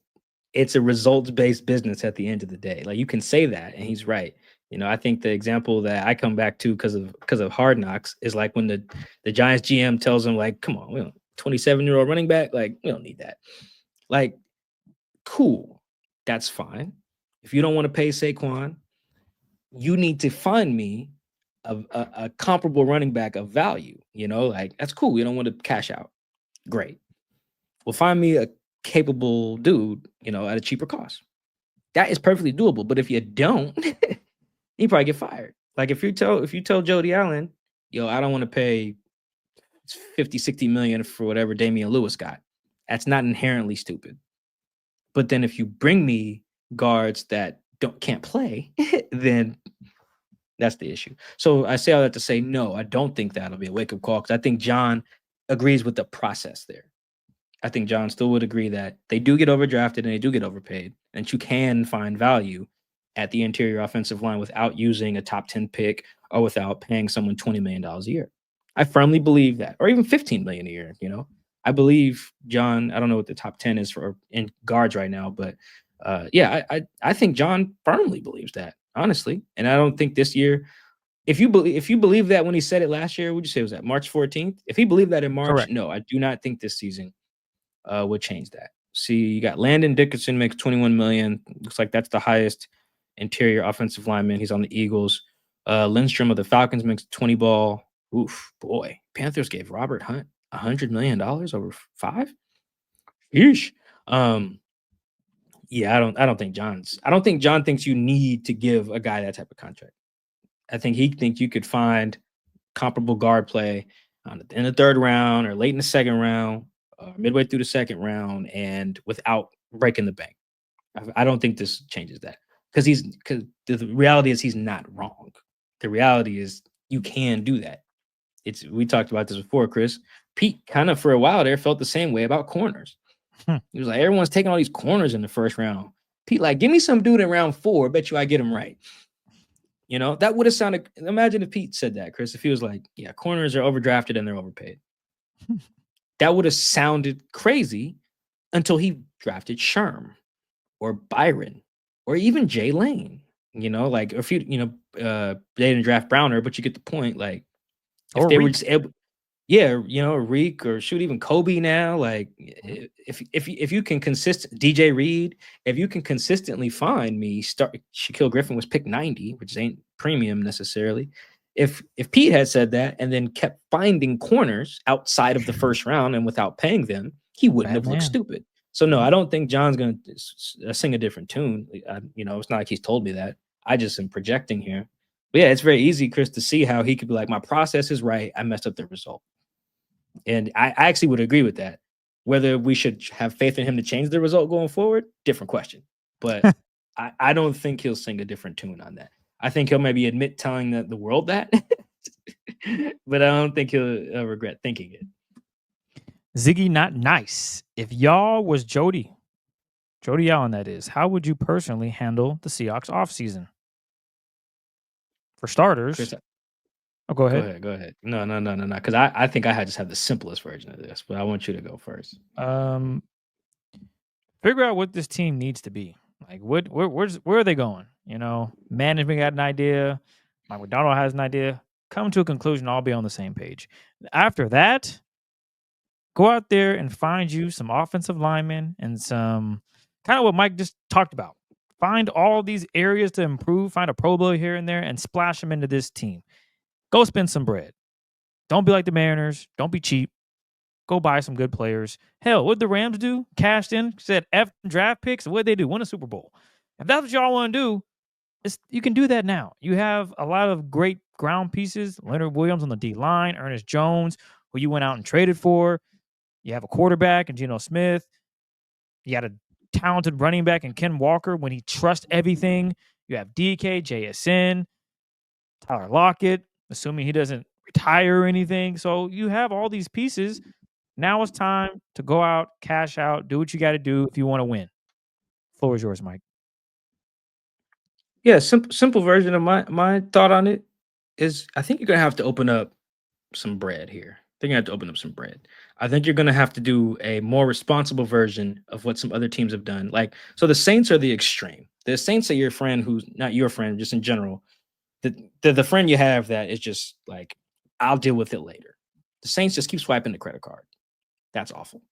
It's a results-based business at the end of the day. Like, you can say that, and he's right. I think the example that I come back to because of Hard Knocks is like when the Giants GM tells him, like, come on, we don't 27-year-old running back, like, we don't need that. Like, cool, that's fine. If you don't want to pay Saquon, you need to find me a comparable running back of value. Like, that's cool. We don't want to cash out. Great. Well, find me a capable dude, at a cheaper cost. That is perfectly doable. But if you don't, you probably get fired. Like, if you tell Jody Allen, I don't want to pay 50, 60 million for whatever Damian Lewis got. That's not inherently stupid. But then if you bring me guards that can't play, then that's the issue. So I say all that to say, no, I don't think that'll be a wake-up call, because I think John agrees with the process there. I think John still would agree that they do get overdrafted and they do get overpaid, and you can find value at the interior offensive line without using a top 10 pick or without paying someone $20 million a year. I firmly believe that, or even $15 million a year. I believe John. I don't know what the top 10 is for in guards right now, but I think John firmly believes that, honestly. And I don't think this year, if you believe that when he said it last year, would you say it was that March 14th? If he believed that in March, Correct. No, I do not think this season would change that. See, you got Landon Dickerson makes $21 million. Looks like that's the highest interior offensive lineman. He's on the Eagles. Lindstrom of the Falcons makes 20 ball. Oof, boy. Panthers gave Robert Hunt $100 million over 5. Yeesh. Yeah, I don't think John thinks you need to give a guy that type of contract. I think he thinks you could find comparable guard play in the 3rd round or late in the 2nd round, midway through the 2nd round, and without breaking the bank. I don't think this changes that, because the reality is he's not wrong. The reality is you can do that. We talked about this before, Chris. Pete kind of for a while there felt the same way about corners. He was like, everyone's taking all these corners in the 1st round. Pete, like, give me some dude in round 4. Bet you I get him right. That would have sounded. Imagine if Pete said that, Chris. If he was like, yeah, corners are overdrafted and they're overpaid. That would have sounded crazy until he drafted Sherm or Byron or even Jay Lane. Like, if they didn't draft Browner, but you get the point. Like, if they were just able, Reek, or shoot, even Kobe now. Like, if you can DJ Reed, if you can consistently find me, Shaquille Griffin was picked 90, which ain't premium necessarily. If Pete had said that and then kept finding corners outside of the 1st round and without paying them, he wouldn't have looked stupid. So no, I don't think John's going to sing a different tune. It's not like he's told me that. I just am projecting here. But yeah, it's very easy, Chris, to see how he could be like, my process is right. I messed up the result. And I actually would agree with that. Whether we should have faith in him to change the result going forward, different question. But I don't think he'll sing a different tune on that. I think he'll maybe admit telling the world that, but I don't think he'll regret thinking it. Ziggy Not Nice. If y'all was Jody Allen, that is, how would you personally handle the Seahawks offseason? For starters, Chris, Oh, go Go ahead. ahead. Go ahead. No. Because I think I just have the simplest version of this, but I want you to go first. Um, figure out what this team needs to be. Like, where are they going? You know, management got an idea. Mike Macdonald has an idea. Come to a conclusion. All be on the same page. After that, go out there and find you some offensive linemen and some kind of what Mike just talked about. Find all these areas to improve. Find a Pro Bowl here and there and splash them into this team. Go spend some bread. Don't be like the Mariners. Don't be cheap. Go buy some good players. Hell, what'd the Rams do? Cashed in, said F draft picks. What'd they do? Win a Super Bowl. If that's what y'all want to do, you can do that now. You have a lot of great ground pieces. Leonard Williams on the D line, Ernest Jones, who you went out and traded for. You have a quarterback in Geno Smith. You got a talented running back in Ken Walker when he trusts everything. You have DK, JSN, Tyler Lockett, assuming he doesn't retire or anything. So you have all these pieces. Now it's time to go out, cash out, do what you got to do if you want to win. Floor is yours, Mike. Yeah, simple version of my thought on it is I think you're gonna have to open up some bread here. I think you have to open up some bread. I think you're gonna have to do a more responsible version of what some other teams have done. Like, so the Saints are the extreme. The Saints are your friend who's not your friend, just in general. The friend you have that is just like, I'll deal with it later. The Saints just keep swiping the credit card. That's awful.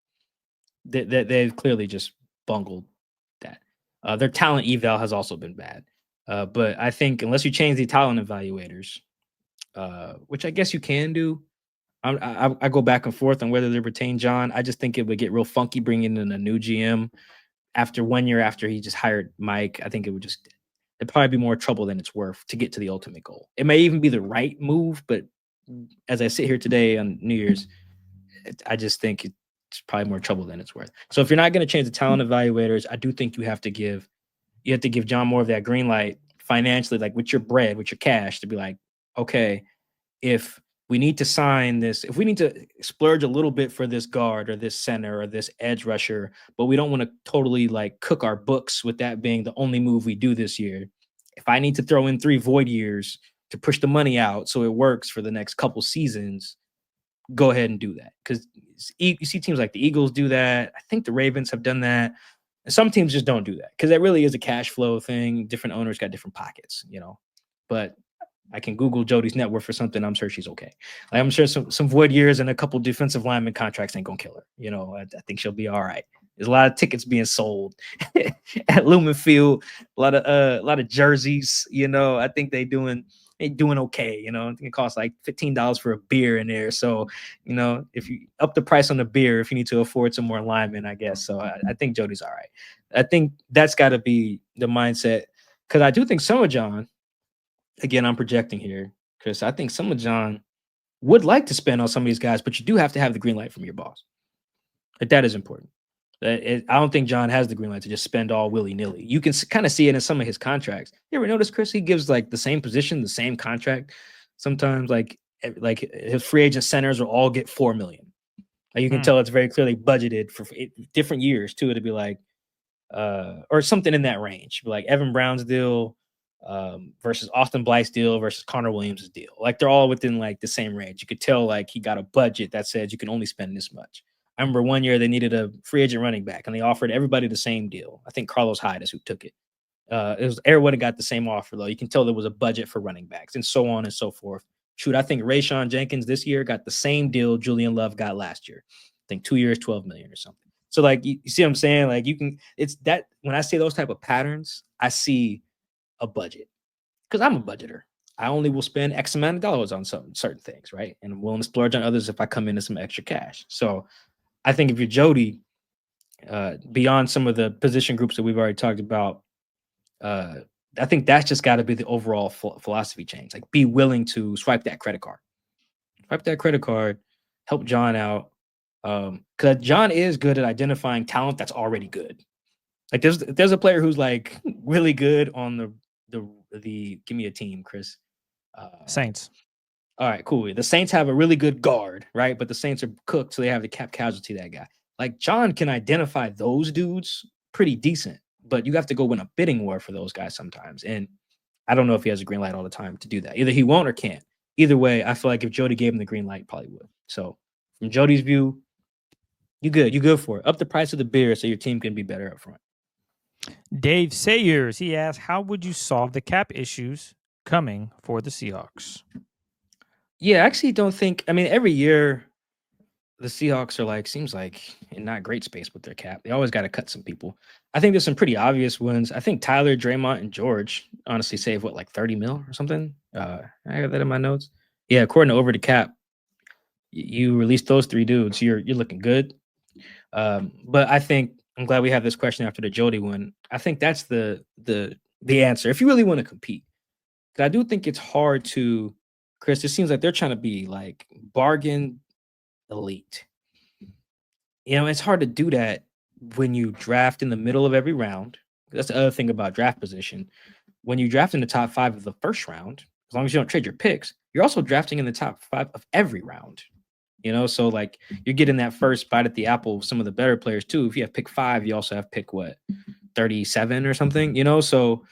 They've clearly just bungled that. Their talent eval has also been bad. But I think unless you change the talent evaluators, which I guess you can do, I go back and forth on whether they retain John. I just think it would get real funky bringing in a new GM after 1 year after he just hired Mike. I think it'd probably be more trouble than it's worth to get to the ultimate goal. It may even be the right move, but as I sit here today on New Year's, I just think it's probably more trouble than it's worth. So if you're not going to change the talent evaluators, I do think you have to give John more of that green light financially, like with your bread, with your cash, to be like, okay, if we need to sign this, if we need to splurge a little bit for this guard or this center or this edge rusher, but we don't want to totally like cook our books with that being the only move we do this year. If I need to throw in 3 void years to push the money out so it works for the next couple seasons, go ahead and do that. Because you see teams like the Eagles do that. I think the Ravens have done that. And some teams just don't do that because that really is a cash flow thing. Different owners got different pockets, But I can Google Jody's net worth for something. I'm sure she's okay. Like, I'm sure some void years and a couple defensive lineman contracts ain't gonna kill her. I think she'll be all right. There's a lot of tickets being sold at Lumen Field. A lot of jerseys. I think they doing okay. I think it costs like $15 for a beer in there. So if you up the price on the beer, if you need to afford some more linemen, I guess. So I think Jody's all right. I think that's got to be the mindset, because I do think some of John. Again, I'm projecting here, Chris. I think some of John would like to spend on some of these guys, but you do have to have the green light from your boss. Like, that is important. I don't think John has the green light to just spend all willy-nilly. You can kind of see it in some of his contracts. You ever notice, Chris, he gives like the same position, the same contract. Sometimes like his free agent centers will all get $4 million. Like, you can tell it's very clearly budgeted for different years too. To be like, or something in that range. Like Evan Brown's deal versus Austin Blythe's deal versus Connor Williams' deal. Like, they're all within like the same range. You could tell like he got a budget that says you can only spend this much. I remember 1 year they needed a free agent running back and they offered everybody the same deal. I think Carlos Hyde is who took it. It was everyone got the same offer though. You can tell there was a budget for running backs and so on and so forth. Shoot, I think Rayshon Jenkins this year got the same deal Julian Love got last year. I think 2 years, $12 million or something. So like you see what I'm saying? Like, it's that when I see those type of patterns, I see a budget, because I'm a budgeter. I only will spend X amount of dollars on certain things, right? And I'm willing to splurge on others if I come into some extra cash. So I think if you're Jody, beyond some of the position groups that we've already talked about, I think that's just got to be the overall philosophy change. Like, be willing to swipe that credit card. Help John out. Because John is good at identifying talent that's already good. Like, there's a player who's like really good on the give me a team, Chris. Saints. All right, cool. The Saints have a really good guard, right? But the Saints are cooked, so they have the cap casualty, that guy. Like, John can identify those dudes pretty decent, but you have to go win a bidding war for those guys sometimes. And I don't know if he has a green light all the time to do that. Either he won't or can't. either way, I feel like if Jody gave him the green light, probably would. So from Jody's view, you good. You good for it. Up the price of the beer so your team can be better up front. Dave Sayers, he asked, how would you solve the cap issues coming for the Seahawks? Yeah, I actually don't think. I mean, every year the Seahawks are seems like in not great space with their cap. They always got to cut some people. I think there's some pretty obvious ones. I think Tyler, Draymond, and George honestly save what, like 30 mil or something. I got that in my notes. Yeah, according to Over the Cap, you release those three dudes, you're looking good. But I think I'm glad we have this question after the Jody one. I think that's the answer if you really want to compete. 'Cause I do think it's hard to, Chris. It seems like they're trying to be like bargain elite. It's hard to do that when you draft in the middle of every round. That's the other thing about draft position. When you draft in the top 5 of the first round, as long as you don't trade your picks, you're also drafting in the top 5 of every round. So like you're getting that first bite at the apple of some of the better players too. If you have pick 5, you also have pick 37 or something. So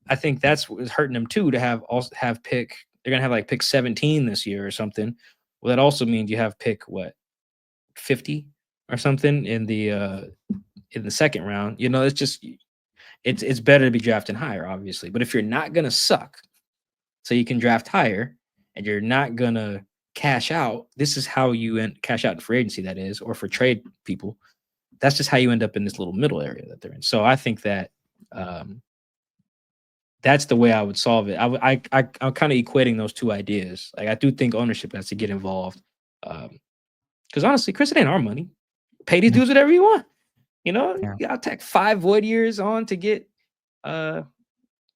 I think that's what's hurting them too, to have pick. They're gonna have like pick 17 this year or something. Well, that also means you have pick 50 or something in the second round. It's just it's better to be drafting higher, obviously. But if you're not gonna suck, so you can draft higher, and you're not gonna cash out, this is how you cash out in free agency, that is, or for trade people. That's just how you end up in this little middle area that they're in. So I think that that's the way I would solve it. I'm kind of equating those two ideas. Like I do think ownership has to get involved. Because honestly, Chris, it ain't our money. Pay these dudes whatever you want. I'll take 5 void years on to get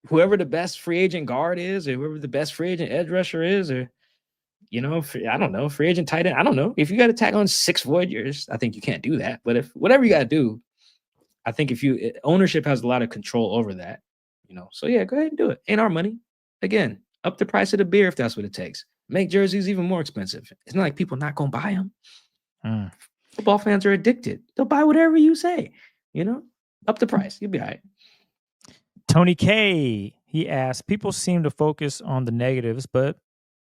whoever the best free agent guard is, or whoever the best free agent edge rusher is, or I don't know, free agent tight end. I don't know. If you got to tag on 6 void years, I think you can't do that. But if whatever you got to do, I think ownership has a lot of control over that. So yeah, go ahead and do it. Ain't our money. Again, up the price of the beer if that's what it takes. Make jerseys even more expensive. It's not like people not gonna buy them. Football fans are addicted. They'll buy whatever you say. Up the price. You'll be all right. Tony K, he asked, people seem to focus on the negatives, but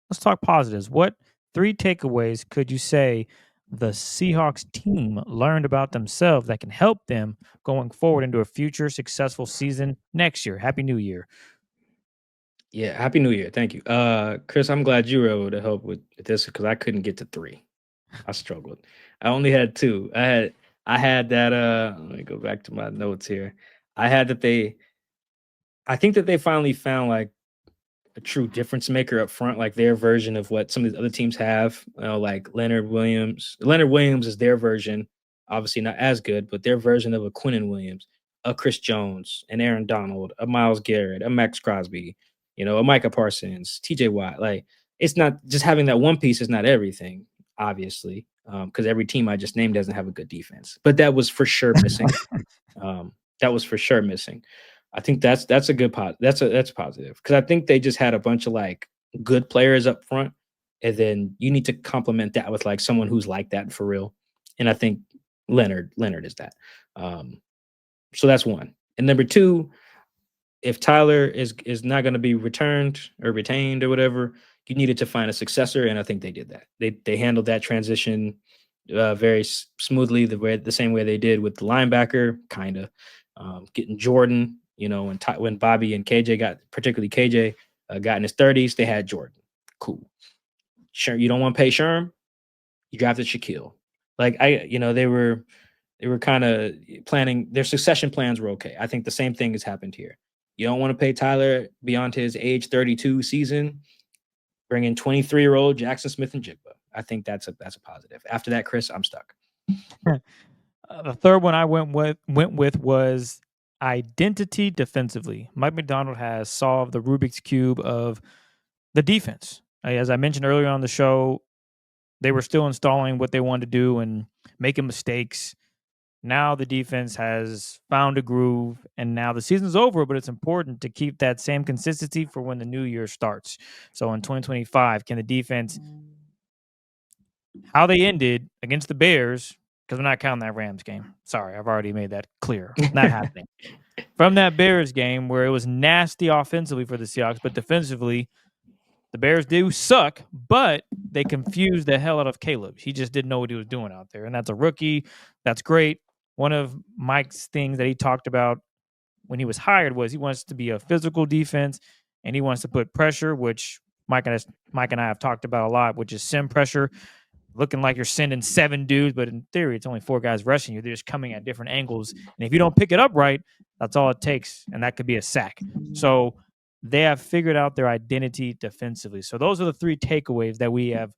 let's talk positives. What 3 takeaways could you say the Seahawks team learned about themselves that can help them going forward into a future successful season next year? Happy New Year. Yeah, Happy New Year. Thank you. Chris, I'm glad you were able to help with this because I couldn't get to 3. I struggled. I only had 2. I had that let me go back to my notes here. I think that they finally found like a true difference maker up front, like their version of what some of the other teams have. Like Leonard Williams. Leonard Williams is their version, obviously not as good, but their version of a Quinnen Williams, a Chris Jones, an Aaron Donald, a Myles Garrett, a Max Crosby, a Micah Parsons, TJ Watt. Like it's not just having that one piece is not everything, obviously, because every team I just named doesn't have a good defense. But that was for sure missing. I think that's a good that's positive because I think they just had a bunch of like good players up front, and then you need to complement that with like someone who's like that for real. And I think Leonard is that. So that's one. And number 2, if Tyler is not going to be returned or retained or whatever, you needed to find a successor, and I think they did that. They handled that transition very smoothly, the same way they did with the linebacker, kind of getting Jordan. When Bobby and KJ particularly KJ got in his 30s, they had Jordan. Cool. Sure, you don't want to pay Sherm, you drafted Shaquille. Like they were kind of planning, their succession plans were okay. I think the same thing has happened here. You don't want to pay Tyler beyond his age 32 season. Bring in 23-year-old Jackson Smith and Jigba. I think that's a positive. After that, Chris, I'm stuck. The third one I went with was identity defensively. Mike Macdonald has solved the Rubik's Cube of the defense. As I mentioned earlier on the show, they were still installing what they wanted to do and making mistakes. Now the defense has found a groove, and now the season's over, but it's important to keep that same consistency for when the new year starts. So in 2025, can the defense, how they ended against the Bears, because we're not counting that Rams game. Sorry, I've already made that clear. Not happening. From that Bears game where it was nasty offensively for the Seahawks, but defensively, The Bears do suck, but they confused the hell out of Caleb. He just didn't know what he was doing out there. And that's a rookie. That's great. One of Mike's things that he talked about when he was hired was he wants to be a physical defense and he wants to put pressure, which Mike and I have talked about a lot, which is sim pressure, looking like you're sending 7 dudes, but in theory, it's only 4 guys rushing you. They're just coming at different angles. And if you don't pick it up right, that's all it takes. And that could be a sack. So they have figured out their identity defensively. So those are the 3 takeaways that we have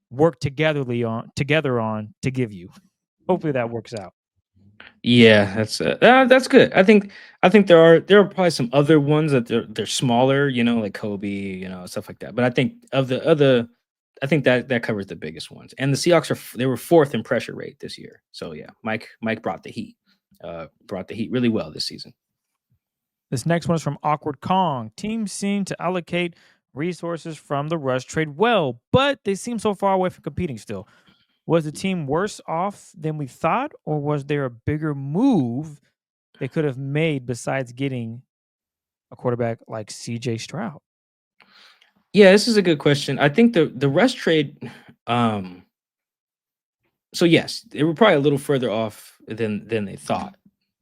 worked together on to give you. Hopefully that works out. Yeah, that's good. I think there are probably some other ones that they're smaller, like Kobe, stuff like that. But I think of the other, I think that covers the biggest ones. And the Seahawks they were 4th in pressure rate this year. So yeah, Mike brought the heat really well this season. This next one is from Awkward Kong. Teams seem to allocate resources from the rush trade well, but they seem so far away from competing still. Was the team worse off than we thought, or was there a bigger move they could have made besides getting a quarterback like CJ Stroud? Yeah, this is a good question. I think the rush trade, so yes, they were probably a little further off than they thought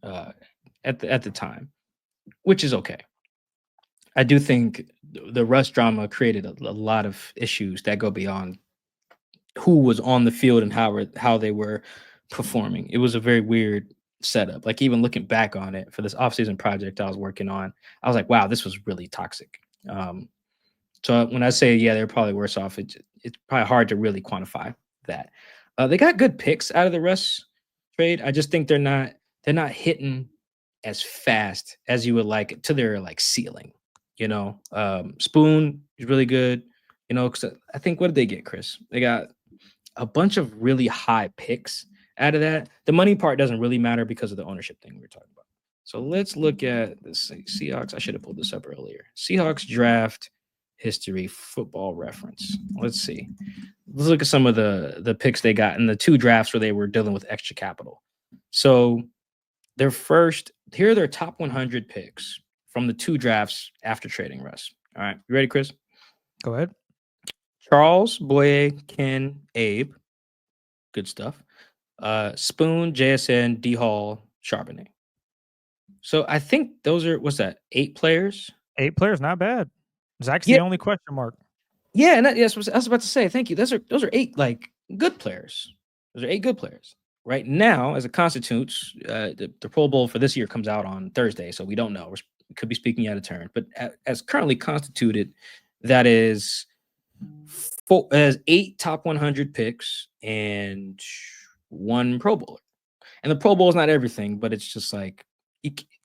at the time, which is okay. I do think the rush drama created a lot of issues that go beyond who was on the field and how they were performing. It was a very weird setup. Like even looking back on it for this offseason project I was working on, I was like, wow, this was really toxic. So when I say, yeah, they're probably worse off, it's probably hard to really quantify that. They got good picks out of the rush trade. I just think they're not hitting as fast as you would like to their like ceiling. Spoon is really good. Because I think, what did they get, Chris? They got a bunch of really high picks out of that. The money part doesn't really matter because of the ownership thing we were talking about. So let's look at the Seahawks. I should have pulled this up earlier. Seahawks draft history, Football Reference. Let's see. Let's look at some of the picks they got in the 2 drafts where they were dealing with extra capital. So here are their top 100 picks from the 2 drafts after trading Russ. All right. You ready, Chris? Go ahead. Charles, Boye, Ken, Abe. Good stuff. Spoon, JSN, D Hall, Charbonnet. So I think those are, what's that, 8 players? 8 players, not bad. Zach's the only question mark. Yeah, and yes, I was about to say, thank you. Those are 8 like good players. Those are 8 good players. Right now, as it constitutes, the Pro Bowl for this year comes out on Thursday, so we don't know. We could be speaking out of turn. But as currently constituted, that is 8 top 100 picks and 1 Pro Bowler. And the Pro Bowl is not everything, but it's just like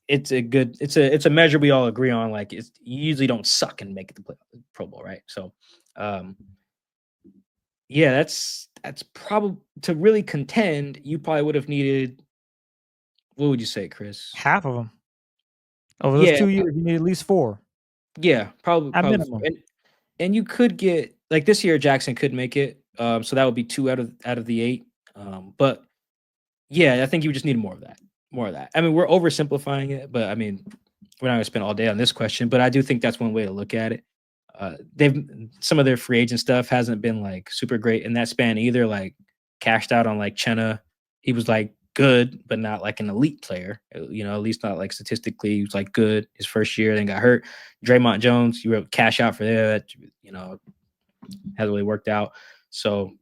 it's a measure we all agree on. Like you usually don't suck and make it the Pro Bowl, right? So, yeah, that's probably to really contend. You probably would have needed. What would you say, Chris? Half of them. Over those 2 years, you need at least 4. Yeah, probably At minimum. And you could get like this year, Jackson could make it. So that would be 2 out of the 8. But yeah, I think you just need more of that. I mean, we're oversimplifying it, but I mean, we're not going to spend all day on this question. But I do think that's one way to look at it. Some of their free agent stuff hasn't been like super great in that span either. Like cashed out on like Chenna. He was like good, but not like an elite player. At least not like statistically. He was like good his first year, then got hurt. Draymond Jones, you wrote cash out for that. Hasn't really worked out. So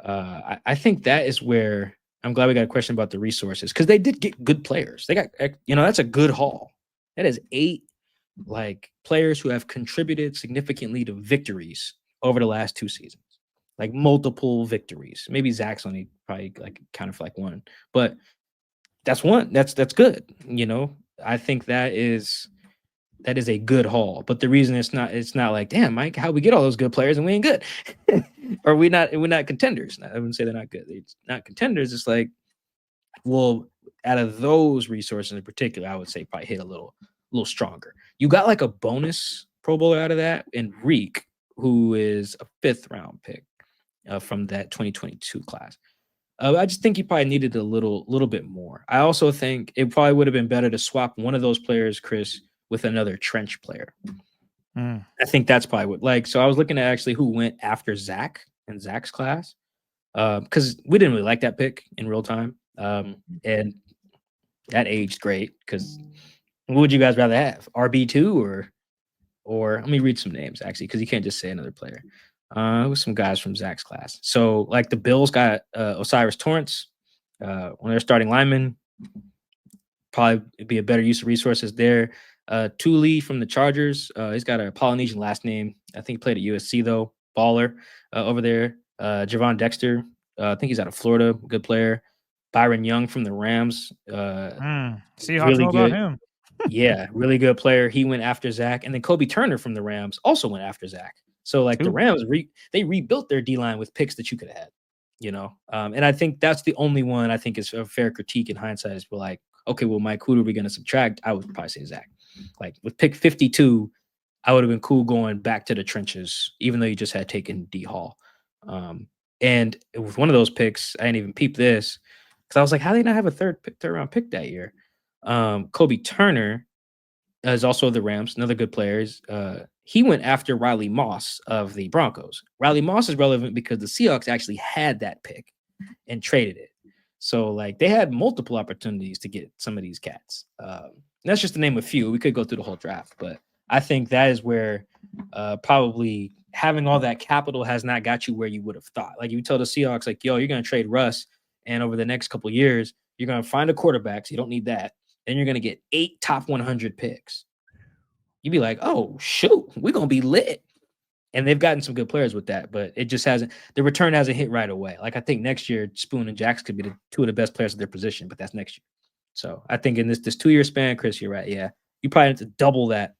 I think that is where I'm glad we got a question about the resources because they did get good players. They got that's a good haul. That is 8 like players who have contributed significantly to victories over the last 2 seasons, like multiple victories. Maybe Zach's only probably like kind of like 1, but that's 1. That's good. I think that is a good haul. But the reason it's not like, damn, Mike, how we get all those good players and we ain't good, or we're not contenders. I wouldn't say they're not good. It's not contenders. It's like, well, out of those resources in particular, I would say probably hit a little stronger. You got like a bonus Pro Bowler out of that in Reek, who is a 5th round pick from that 2022 class. I just think you probably needed a little bit more. I also think it probably would have been better to swap one of those players, Chris, with another trench player. I think that's probably what. Like, so I was looking at actually who went after Zach in Zach's class, because we didn't really like that pick in real time, and that aged great. Because what would you guys rather have, RB2 or let me read some names actually, because you can't just say another player. With some guys from Zach's class. So like the Bills got Osiris Torrance, one of their starting linemen. Probably be a better use of resources there. Thule from the Chargers. He's got a Polynesian last name. I think he played at USC though. Baller over there. Javon Dexter. I think he's out of Florida. Good player. Byron Young from the Rams. Seahawks Really know about good. him. Yeah, really good player. He went after Zach, and then Kobe Turner from the Rams also went after Zach. So like the Rams, they rebuilt their D line with picks that you could have had, and I think that's the only one I think is a fair critique in hindsight. Is we're like, okay, well, Mike, who are we going to subtract? I would probably say Zach. Like with pick 52, I would have been cool going back to the trenches, even though you just had taken D Hall. And with one of those picks, I didn't even peep this because I was like, how did they not have a third round pick that year? Kobe Turner is also the Rams, another good player. He went after Riley Moss of the Broncos. Riley Moss is relevant because the Seahawks actually had that pick and traded it. So like they had multiple opportunities to get some of these cats. That's just to name a few. We could go through the whole draft, but I think that is where probably having all that capital has not got you where you would have thought. Like you tell the Seahawks, like, yo, you're going to trade Russ, and over the next couple of years, you're going to find a quarterback. So you don't need that. Then you're going to get 8 top 100 picks. You'd be like, oh, shoot, we're going to be lit. And they've gotten some good players with that, but it just hasn't, the return hasn't hit right away. Like I think next year, Spoon and Jax could be two of the best players at their position, but that's next year. So I think in this 2-year span, Chris, you're right. Yeah. You probably have to double that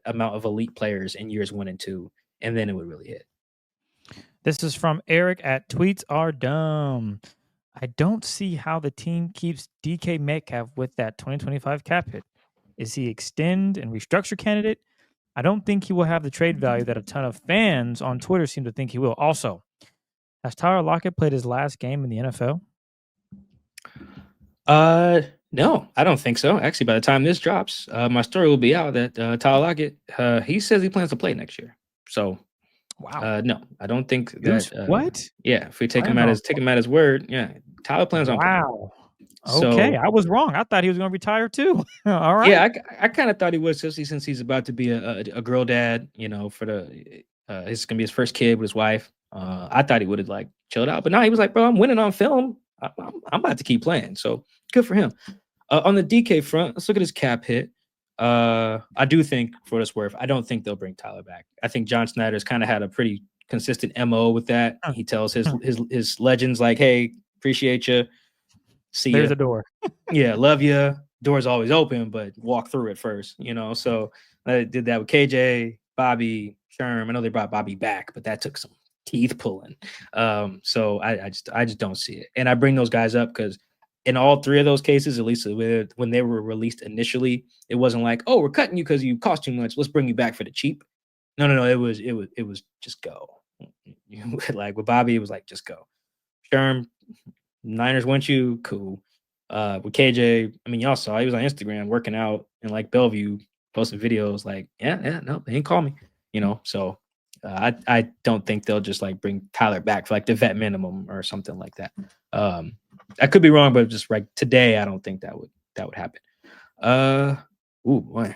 amount of elite players in years 1 and 2, and then it would really hit. This is from Eric at Tweets Are Dumb. I don't see how the team keeps DK Metcalf with that 2025 cap hit. Is he extend and restructure candidate? I don't think he will have the trade value that a ton of fans on Twitter seem to think he will. Also, has Tyler Lockett played his last game in the NFL? No, I don't think so. Actually, by the time this drops, my story will be out that Tyler Lockett, he says he plans to play next year. So, wow. No, I don't think that. What? Yeah, if we take him at his word, yeah, Tyler plans on playing. Wow. Okay, I was wrong. I thought he was going to retire too. All right. Yeah, I kind of thought he was, especially since he's about to be a girl dad. For it's gonna be his first kid with his wife. I thought he would have like chilled out, but now he was like, bro, I'm winning on film. I'm about to keep playing. So good for him. On the DK front, let's look at his cap hit. I do think, for what it's worth, I don't think they'll bring Tyler back. I think John Schneider's kind of had a pretty consistent MO with that. He tells his legends like, hey, appreciate you. See There's ya. a door. Yeah, love you. Door's always open, but walk through it first, So I did that with KJ, Bobby, Sherm. I know they brought Bobby back, but that took some teeth pulling. So I just don't see it. And I bring those guys up because in all 3 of those cases, at least when they were released initially, it wasn't like, oh, we're cutting you because you cost too much. Let's bring you back for the cheap. No. It was just go. Like with Bobby, it was like just go. Sherm, Niners want you, cool. With KJ, I mean, y'all saw he was on Instagram working out in like Bellevue, posting videos like, no, they ain't call me, So I don't think they'll just like bring Tyler back for like the vet minimum or something like that. I could be wrong, but just like today, I don't think that would happen.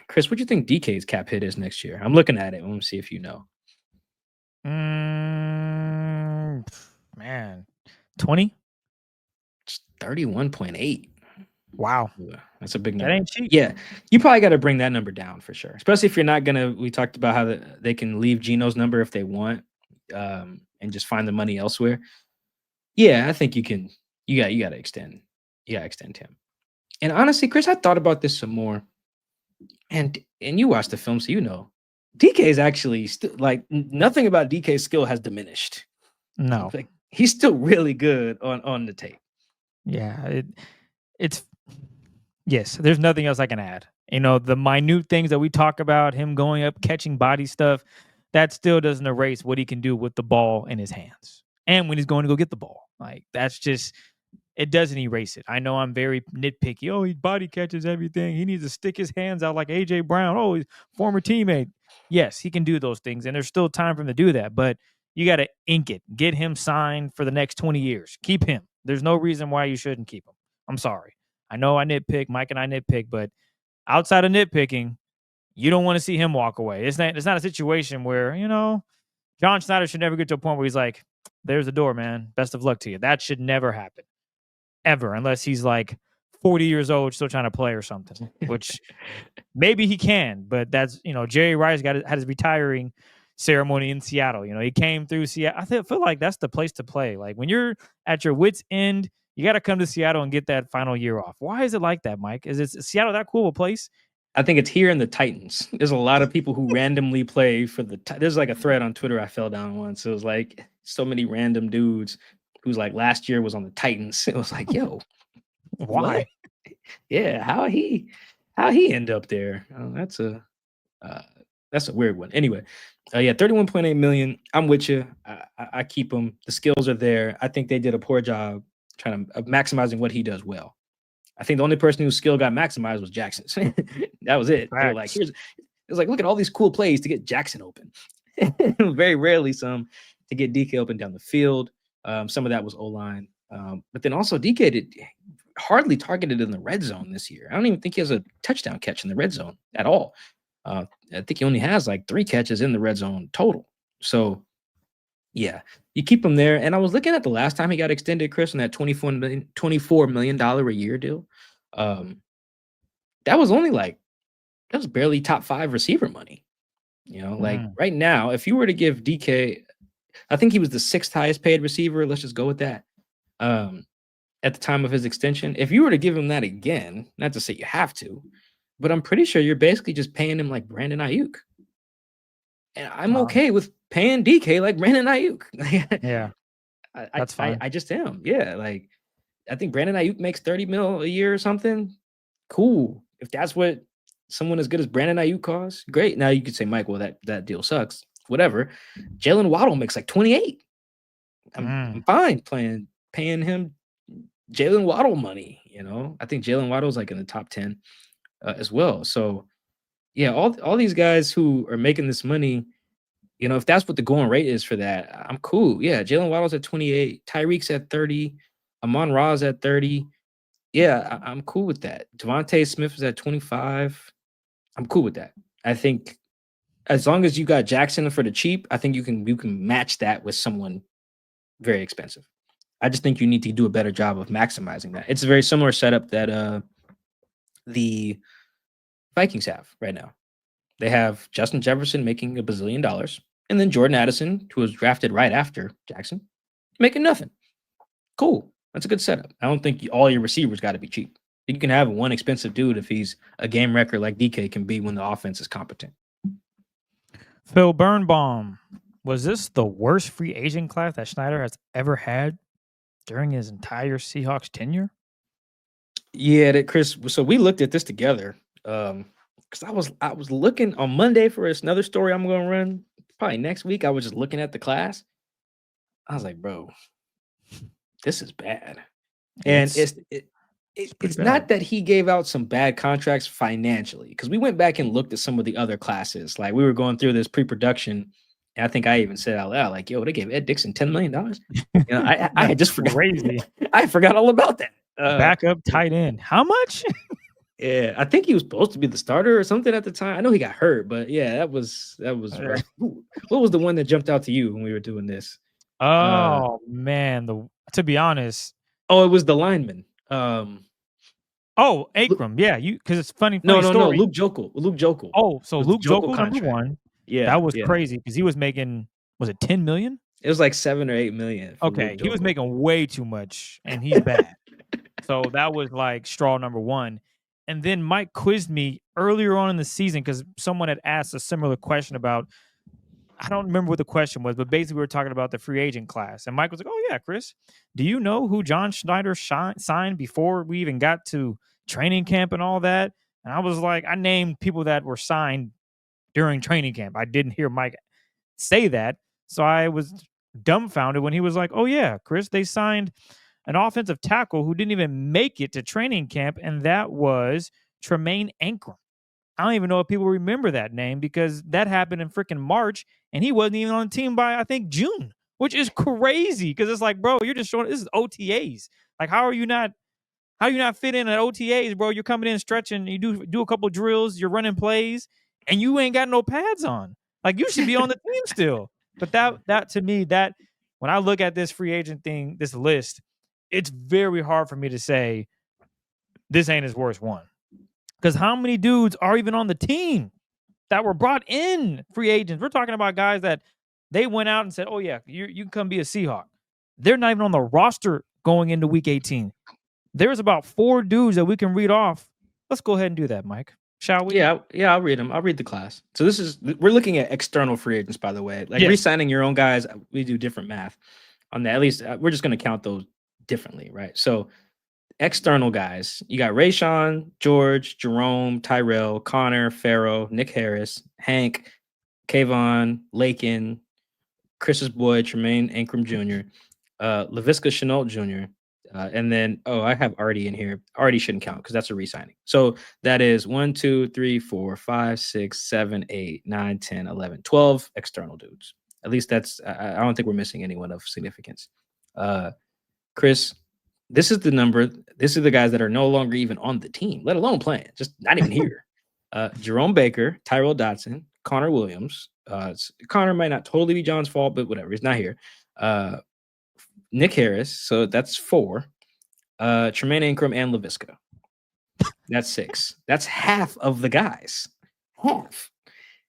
Chris, what do you think DK's cap hit is next year? I'm looking at it. Let me see if you know. Man, 20. It's 31.8. Wow. Yeah, that's a big number. That ain't cheap. Yeah, you probably got to bring that number down for sure. Especially if you're not gonna. We talked about how they can leave Geno's number if they want, and just find the money elsewhere. Yeah, I think you can. You got to extend. You got to extend him. And honestly, Chris, I thought about this some more. And you watched the film, so DK is actually still like nothing about DK's skill has diminished. No, like he's still really good on the tape. Yeah, it's yes. There's nothing else I can add. The minute things that we talk about, him going up, catching body stuff, that still doesn't erase what he can do with the ball in his hands and when he's going to go get the ball. Like that's just it doesn't erase it. I know I'm very nitpicky. Oh, he body catches everything. He needs to stick his hands out like AJ Brown. Oh, he's former teammate. Yes, he can do those things, and there's still time for him to do that. But you got to ink it. Get him signed for the next 20 years. Keep him. There's no reason why you shouldn't keep him. I'm sorry. I know I nitpick. Mike and I nitpick, but outside of nitpicking, you don't want to see him walk away. It's not a situation where, John Schneider should never get to a point where he's like, there's the door, man. Best of luck to you. That should never happen. Ever, unless he's like 40 years old, still trying to play or something, which maybe he can, but that's, Jerry Rice had his retiring ceremony in Seattle. He came through Seattle. I feel like that's the place to play. Like when you're at your wit's end, you got to come to Seattle and get that final year off. Why is it like that, Mike? Is Seattle that cool of a place? I think it's here in the Titans. There's a lot of people who randomly play for the. There's like a thread on Twitter I fell down once. It was like so many random dudes who's like last year was on the Titans. It was like, yo, why? What? Yeah, how he end up there? That's a weird one. Anyway, 31.8 million. I'm with you. I keep him. The skills are there. I think they did a poor job trying to maximizing what he does well. I think the only person whose skill got maximized was Jackson. That was it. They were like, look at all these cool plays to get Jackson open. Very rarely some to get DK open down the field. Some of that was O-line. But then also DK did hardly targeted in the red zone this year. I don't even think he has a touchdown catch in the red zone at all. I think he only has like 3 catches in the red zone total. So, yeah, you keep him there. And I was looking at the last time he got extended, Chris, on that $24 million a year deal. That was barely top 5 receiver money. Like right now, if you were to give DK, I think he was the 6th highest paid receiver. Let's just go with that. At the time of his extension, if you were to give him that again, not to say you have to, but I'm pretty sure you're basically just paying him like Brandon Ayuk. And I'm okay with paying DK like Brandon Ayuk. Yeah, that's fine. I just am. Yeah, like I think Brandon Ayuk makes 30 mil a year or something. Cool. If that's what someone as good as Brandon Ayuk costs, great. Now you could say, Mike, well, that deal sucks. Whatever. Jalen Waddle makes like 28. I'm fine paying him Jalen Waddle money. I think Jalen Waddle's like in the top 10 as well. So yeah, all these guys who are making this money, if that's what the going rate is for that, I'm cool. Yeah, Jalen Waddle's at 28, Tyreek's at 30, Amon-Ra's at 30. Yeah, I'm cool with that. Devontae Smith is at 25. I'm cool with that. I think as long as you got Jackson for the cheap, I think you can match that with someone very expensive. I just think you need to do a better job of maximizing that. It's a very similar setup that the Vikings have right now. They have Justin Jefferson making $1 bazillion, and then Jordan Addison, who was drafted right after Jackson, making nothing. Cool. That's a good setup. I don't think all your receivers got to be cheap. You can have one expensive dude if he's a game wrecker like DK can be when the offense is competent. Phil Birnbaum, was this the worst free agent class that Schneider has ever had during his entire Seahawks tenure? Yeah, Chris. So we looked at this together because I was looking on Monday for another story I'm going to run. Probably next week, I was just looking at the class. I was like, bro, this is bad. And it's not that he gave out some bad contracts financially, because we went back and looked at some of the other classes. Like we were going through this pre-production, and I think I even said out loud, like, yo, they gave Ed Dixon $10 million. I had just forgot. Crazy. I forgot all about that. Backup tight end. How much? Yeah, I think he was supposed to be the starter or something at the time. I know he got hurt, but yeah, that was right. What was the one that jumped out to you when we were doing this? Oh man, to be honest. Oh, it was the lineman. Akram. Yeah, because it's funny. No, story. Luke Jokel. Oh, so Luke Jokel number 1. Yeah, that was crazy because he was making, was it 10 million? It was like 7 or 8 million. Okay, he was making way too much, and he's bad. So that was like straw number 1. And then Mike quizzed me earlier on in the season because someone had asked a similar question about, I don't remember what the question was, but basically we were talking about the free agent class. And Mike was like, oh yeah, Chris, do you know who John Schneider signed before we even got to training camp and all that? And I was like, I named people that were signed during training camp. I didn't hear Mike say that. So I was dumbfounded when he was like, oh yeah, Chris, they signed an offensive tackle who didn't even make it to training camp, and that was Tremaine Ankrum. I don't even know if people remember that name because that happened in freaking March, and he wasn't even on the team by, I think, June, which is crazy because it's like, bro, you're just showing this is OTAs. Like, how you not fit in at OTAs, bro? You're coming in stretching, you do a couple drills, you're running plays, and you ain't got no pads on. Like, you should be on the team still. But that to me, that when I look at this free agent thing, this list, it's very hard for me to say this ain't his worst one. Because how many dudes are even on the team that were brought in free agents? We're talking about guys that they went out and said, oh, yeah, you can come be a Seahawk. They're not even on the roster going into week 18. There's about 4 dudes that we can read off. Let's go ahead and do that, Mike. Shall we? Yeah, I'll read them. I'll read the class. So we're looking at external free agents, by the way. Like Yes. re-signing your own guys, we do different math on that. At least we're just going to count those differently, right? So external guys, you got Rayshawn, George, Jerome, Tyrell, Connor, Farrow, Nick Harris, Hank, Kayvon, Lakin, Chris's boy, Tremaine Ankrum Jr., LaVisca Chenault Jr., and then, I have Artie in here. Artie shouldn't count because that's a re-signing. So that is 1, 2, 3, 4, 5, 6, 7, 8, 9, 10, 11, 12 external dudes. At least that's, I don't think we're missing anyone of significance. Chris, this is the number. This is the guys that are no longer even on the team, let alone playing, just not even here. Jerome Baker, Tyrell Dotson, Connor Williams. Connor might not totally be John's fault, but whatever. He's not here. Nick Harris, so that's 4. Tremaine Ankrum and LaVisca. That's 6. That's half of the guys. Half.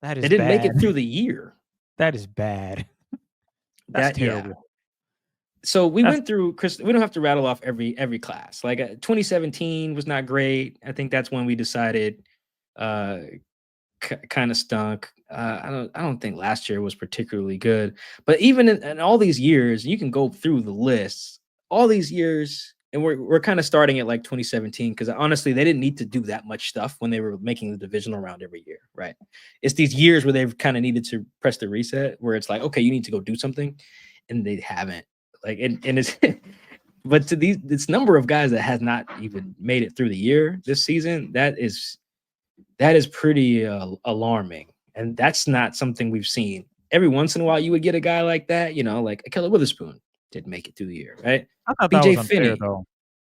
That is They didn't bad. make it through the year. That is bad. That's terrible. Yeah. So we went through, Chris, we don't have to rattle off every class. Like 2017 was not great. I think that's when we decided kind of stunk. I don't think last year was particularly good. But even in all these years, you can go through the lists. All these years, and we're kind of starting at like 2017 because honestly, they didn't need to do that much stuff when they were making the divisional round every year, right? It's these years where they've kind of needed to press the reset, where it's like, okay, you need to go do something, and they haven't. Like, and it's, but to this number of guys that has not even made it through the year this season, that is pretty alarming, and that's not something we've seen. Every once in a while, you would get a guy like that, like a Keller Witherspoon didn't make it through the year, right? I thought BJ that was unfair, Finney, though.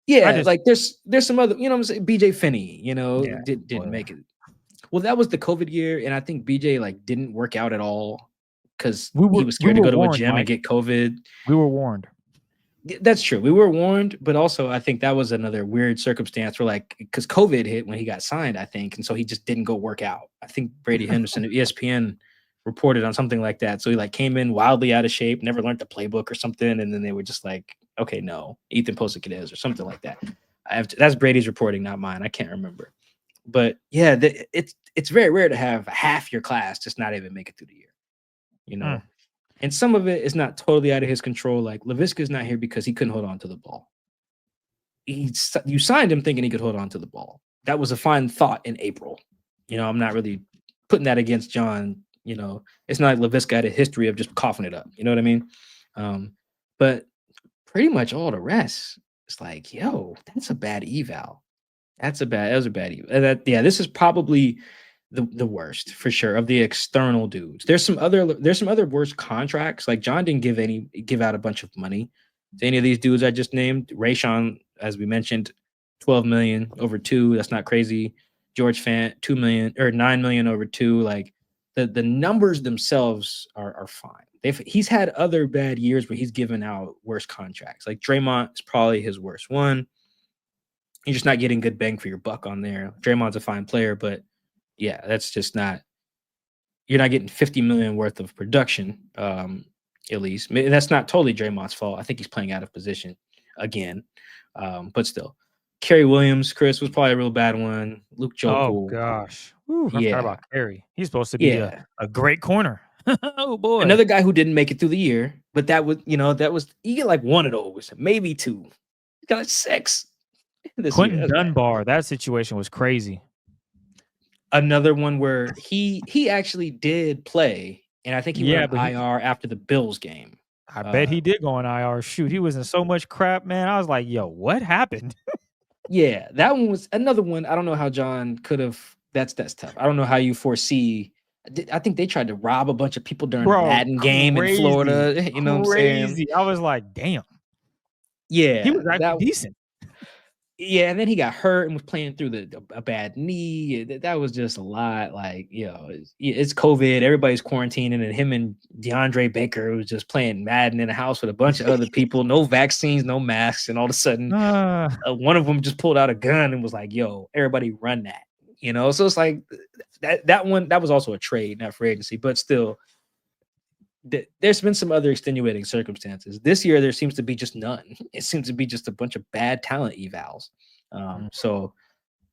yeah, like there's some other, what I'm saying, BJ Finney, Yeah, didn't make it. Well, that was the COVID year, and I think BJ like didn't work out at all because he was scared to go to a gym and get COVID. We were warned. That's true. We were warned, but also I think that was another weird circumstance where, like, because COVID hit when he got signed, I think, and so he just didn't go work out. I think Brady Henderson of ESPN reported on something like that. So he like came in wildly out of shape, never learned the playbook or something, and then they were just like, okay, no, Ethan posted it is or something like that. That's Brady's reporting, not mine. I can't remember, but yeah, it's very rare to have half your class just not even make it through the year, And some of it is not totally out of his control. Like LaVisca is not here because he couldn't hold on to the ball. You signed him thinking he could hold on to the ball. That was a fine thought in April. I'm not really putting that against John. It's not like LaVisca had a history of just coughing it up. You know what I mean? But pretty much all the rest, it's like, yo, that's a bad eval. That was a bad eval. This is probably the worst for sure of the external dudes. There's some other worse contracts. Like John didn't give out a bunch of money to any of these dudes I just named. Rayshawn, as we mentioned, $12 million over 2. That's not crazy. George Fant, $2 million or $9 million over 2. Like the numbers themselves are fine. He's had other bad years where he's given out worse contracts. Like Draymond is probably his worst one. You're just not getting good bang for your buck on there. Draymond's a fine player, but yeah, that's just not. You're not getting $50 million worth of production, at least. That's not totally Draymond's fault. I think he's playing out of position again, but still. Kerry Williams, Chris, was probably a real bad one. Luke Jokel. Oh gosh, I forgot about Kerry. He's supposed to be a great corner. Oh boy, another guy who didn't make it through the year, but that was you get like one of those, maybe 2. You got like 6. Quentin Dunbar, that situation was crazy. Another one where he actually did play, and I think he went on IR after the Bills game. I bet he did go on IR. Shoot, he was in so much crap, man. I was like, yo, what happened? Yeah, that one was another one. I don't know how John could have. That's tough. I don't know how you foresee. I think they tried to rob a bunch of people during a Bro, Madden game in Florida. You know what I'm saying? crazy. I was like, damn. He Yeah, was actually decent. Yeah, and then he got hurt and was playing through a bad knee. That was just a lot. Like, it's COVID. Everybody's quarantining, and him and DeAndre Baker was just playing Madden in a house with a bunch of other people. No vaccines, no masks, and all of a sudden, one of them just pulled out a gun and was like, "Yo, everybody, run that!" So it's like that one. That was also a trade, not free agency, but still. There's been some other extenuating circumstances. This year, there seems to be just none. It seems to be just a bunch of bad talent evals. So,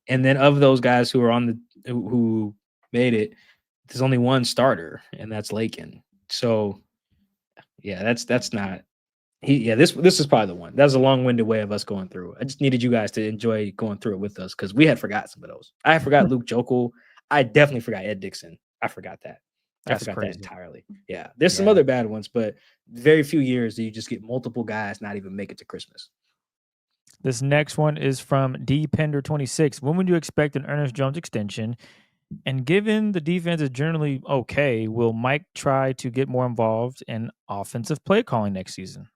and then of those guys who are who made it, there's only one starter, and that's Lakin. So, yeah, that's not This is probably the one. That's a long-winded way of us going through. I just needed you guys to enjoy going through it with us because we had forgot some of those. I forgot Luke Jokel. I definitely forgot Ed Dixon. I forgot that. That's I forgot crazy. that entirely. Yeah. There's some other bad ones, but very few years do you just get multiple guys not even make it to Christmas. This next one is from DPender26. When would you expect an Ernest Jones extension? And given the defense is generally okay, will Mike try to get more involved in offensive play calling next season?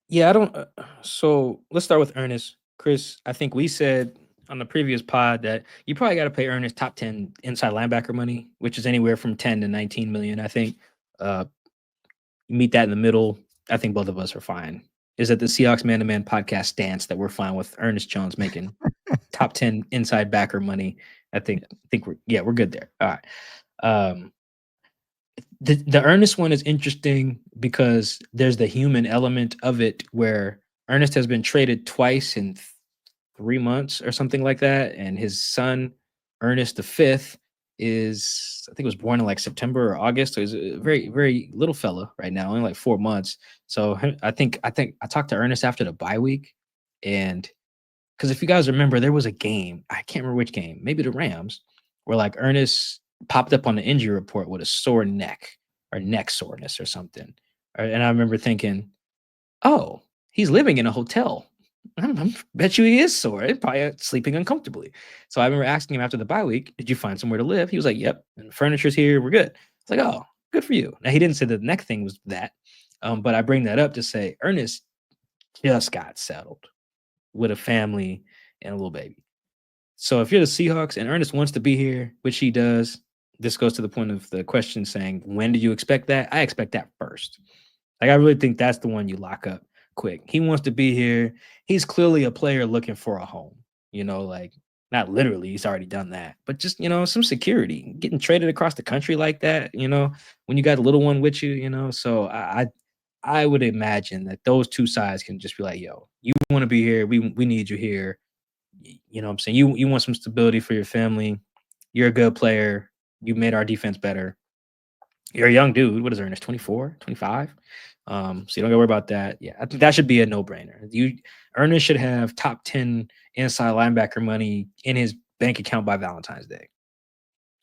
Yeah, I don't. So let's start with Ernest. Chris, I think we said on the previous pod that you probably got to pay Ernest top 10 inside linebacker money, which is anywhere from 10 to 19 million. I think you meet that in the middle. I think both of us are fine. Is that the Seahawks man-to-man podcast stance that we're fine with Ernest Jones making top 10 inside backer money? I think we're good there. All right. The Ernest one is interesting because there's the human element of it where Ernest has been traded twice in 3 months or something like that. And his son, Ernest the fifth, I think was born in like September or August. So he's a very, very little fella right now, only like 4 months. So I think I talked to Ernest after the bye week. And because if you guys remember, there was a game, I can't remember which game, maybe the Rams, where like Ernest popped up on the injury report with a sore neck or neck soreness or something. And I remember thinking, oh, he's living in a hotel. I bet you he is sore, probably sleeping uncomfortably. So I remember asking him after the bye week, did you find somewhere to live? He was like, yep, and furniture's here, we're good. It's like, oh, good for you. Now, he didn't say the neck thing was that, but I bring that up to say Ernest just got settled with a family and a little baby. So if you're the Seahawks and Ernest wants to be here, which he does, this goes to the point of the question saying, when do you expect that? I expect that first. Like, I really think that's the one you lock up quick. He wants to be here. He's clearly a player looking for a home, like not literally, he's already done that, but just, some security, getting traded across the country like that, when you got a little one with you, so I would imagine that those two sides can just be like, yo, you want to be here. We need you here. You know what I'm saying? You want some stability for your family. You're a good player. You made our defense better. You're a young dude. What is Ernest? 24, 25? So you don't gotta worry about that. Yeah, I think that should be a no-brainer. Ernest should have top 10 inside linebacker money in his bank account by Valentine's Day.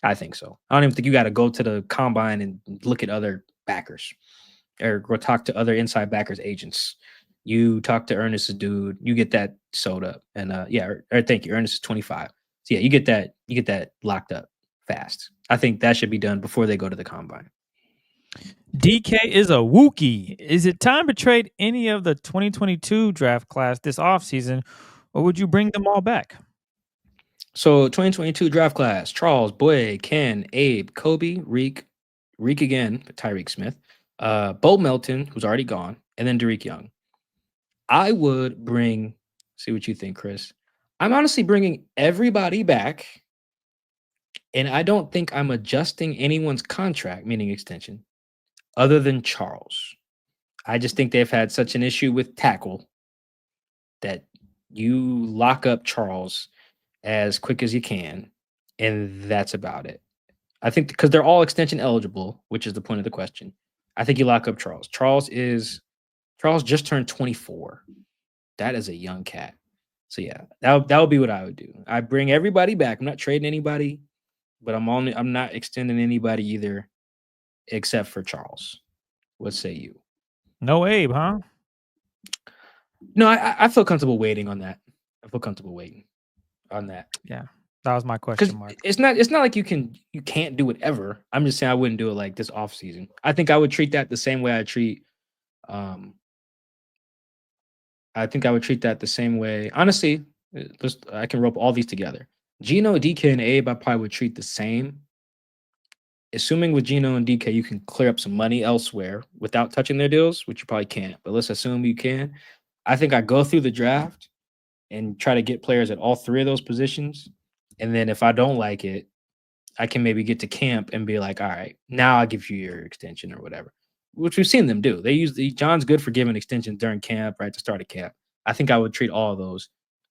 I think so. I don't even think you got to go to the combine and look at other backers or go talk to other inside backers agents. You talk to Ernest's dude, you get that sewed up. And thank you. Ernest is 25. So yeah, you get that locked up fast. I think that should be done before they go to the combine. DK is a Wookiee. Is it time to trade any of the 2022 draft class this offseason, or would you bring them all back? So 2022 draft class: Charles, Boye, Ken, Abe, Kobe, Reek again, Tyreek Smith, Bo Melton, who's already gone, and then Derek Young. I would bring, see what you think, Chris. I'm honestly bringing everybody back, and I don't think I'm adjusting anyone's contract, meaning extension, other than Charles. I just think they've had such an issue with tackle that you lock up Charles as quick as you can, and that's about it. I think because they're all extension eligible, which is the point of the question. I think you lock up Charles. Charles just turned 24. That is a young cat. So yeah, that would be what I would do. I bring everybody back. I'm not trading anybody, but I'm not extending anybody either, except for Charles. What say you? No Abe, huh? No, I feel comfortable waiting on that. I feel comfortable waiting on that. Yeah, that was my Because question mark. it's not like you can't do it ever. I'm just saying I wouldn't do it like this off season. I think I would treat that the same way I treat I think I would treat that the same way. Honestly, I can rope all these together. Gino, DK, and Abe, I probably would treat the same. Assuming with Gino and DK, you can clear up some money elsewhere without touching their deals, which you probably can't, but let's assume you can. I think I go through the draft and try to get players at all three of those positions. And then if I don't like it, I can maybe get to camp and be like, all right, now I'll give you your extension or whatever, which we've seen them do. They use John's good for giving extensions during camp, right? To start a camp. I think I would treat all of those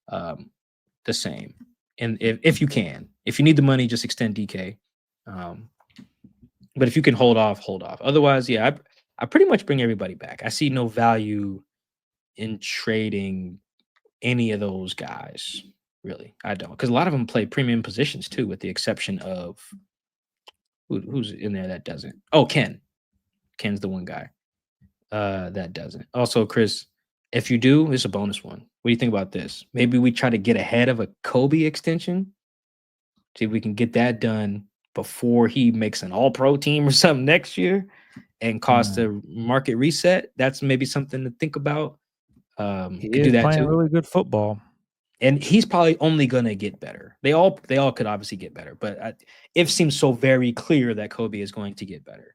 the same. And if you can, if you need the money, just extend DK. But if you can hold off, hold off. Otherwise, yeah, I pretty much bring everybody back. I see no value in trading any of those guys. Really, I don't, because a lot of them play premium positions too, with the exception of who's in there that doesn't. Oh, Ken. Ken's the one guy that doesn't. Also, Chris, if you do, it's a bonus one. What do you think about this? Maybe we try to get ahead of a Kobe extension. See if we can get that done before he makes an all-pro team or something next year and cost a market reset. That's maybe something to think about. He Could is do that playing too. really good football. And he's probably only gonna get better. They all could obviously get better, but it seems so very clear that Kobe is going to get better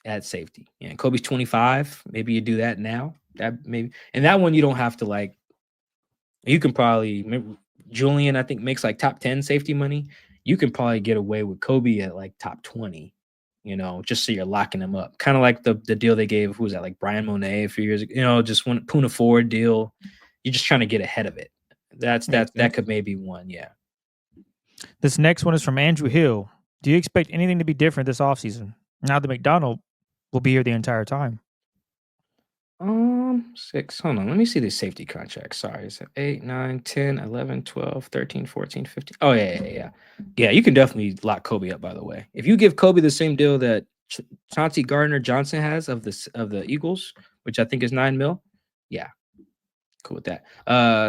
at safety. And Kobe's 25. Maybe you do that now. That maybe, and that one you don't have to like. You can probably Julian, I think, makes like top 10 safety money. You can probably get away with Kobe at like top 20. Just so you're locking him up. Kind of like the deal they gave, who was that, like Brian Monet a few years ago, just one Puna Ford deal. You're just trying to get ahead of it. That could maybe one, yeah. This next one is from Andrew Hill. Do you expect anything to be different this offseason? Now that Macdonald will be here the entire time. 6. Hold on. Let me see the safety contract. Sorry. So 8, 9, 10, 11, 12, 13, 14, 15. Oh, yeah. Yeah, you can definitely lock Kobe up, by the way. If you give Kobe the same deal that Chauncey Gardner-Johnson has of the Eagles, which I think is $9 million, yeah. Cool with that.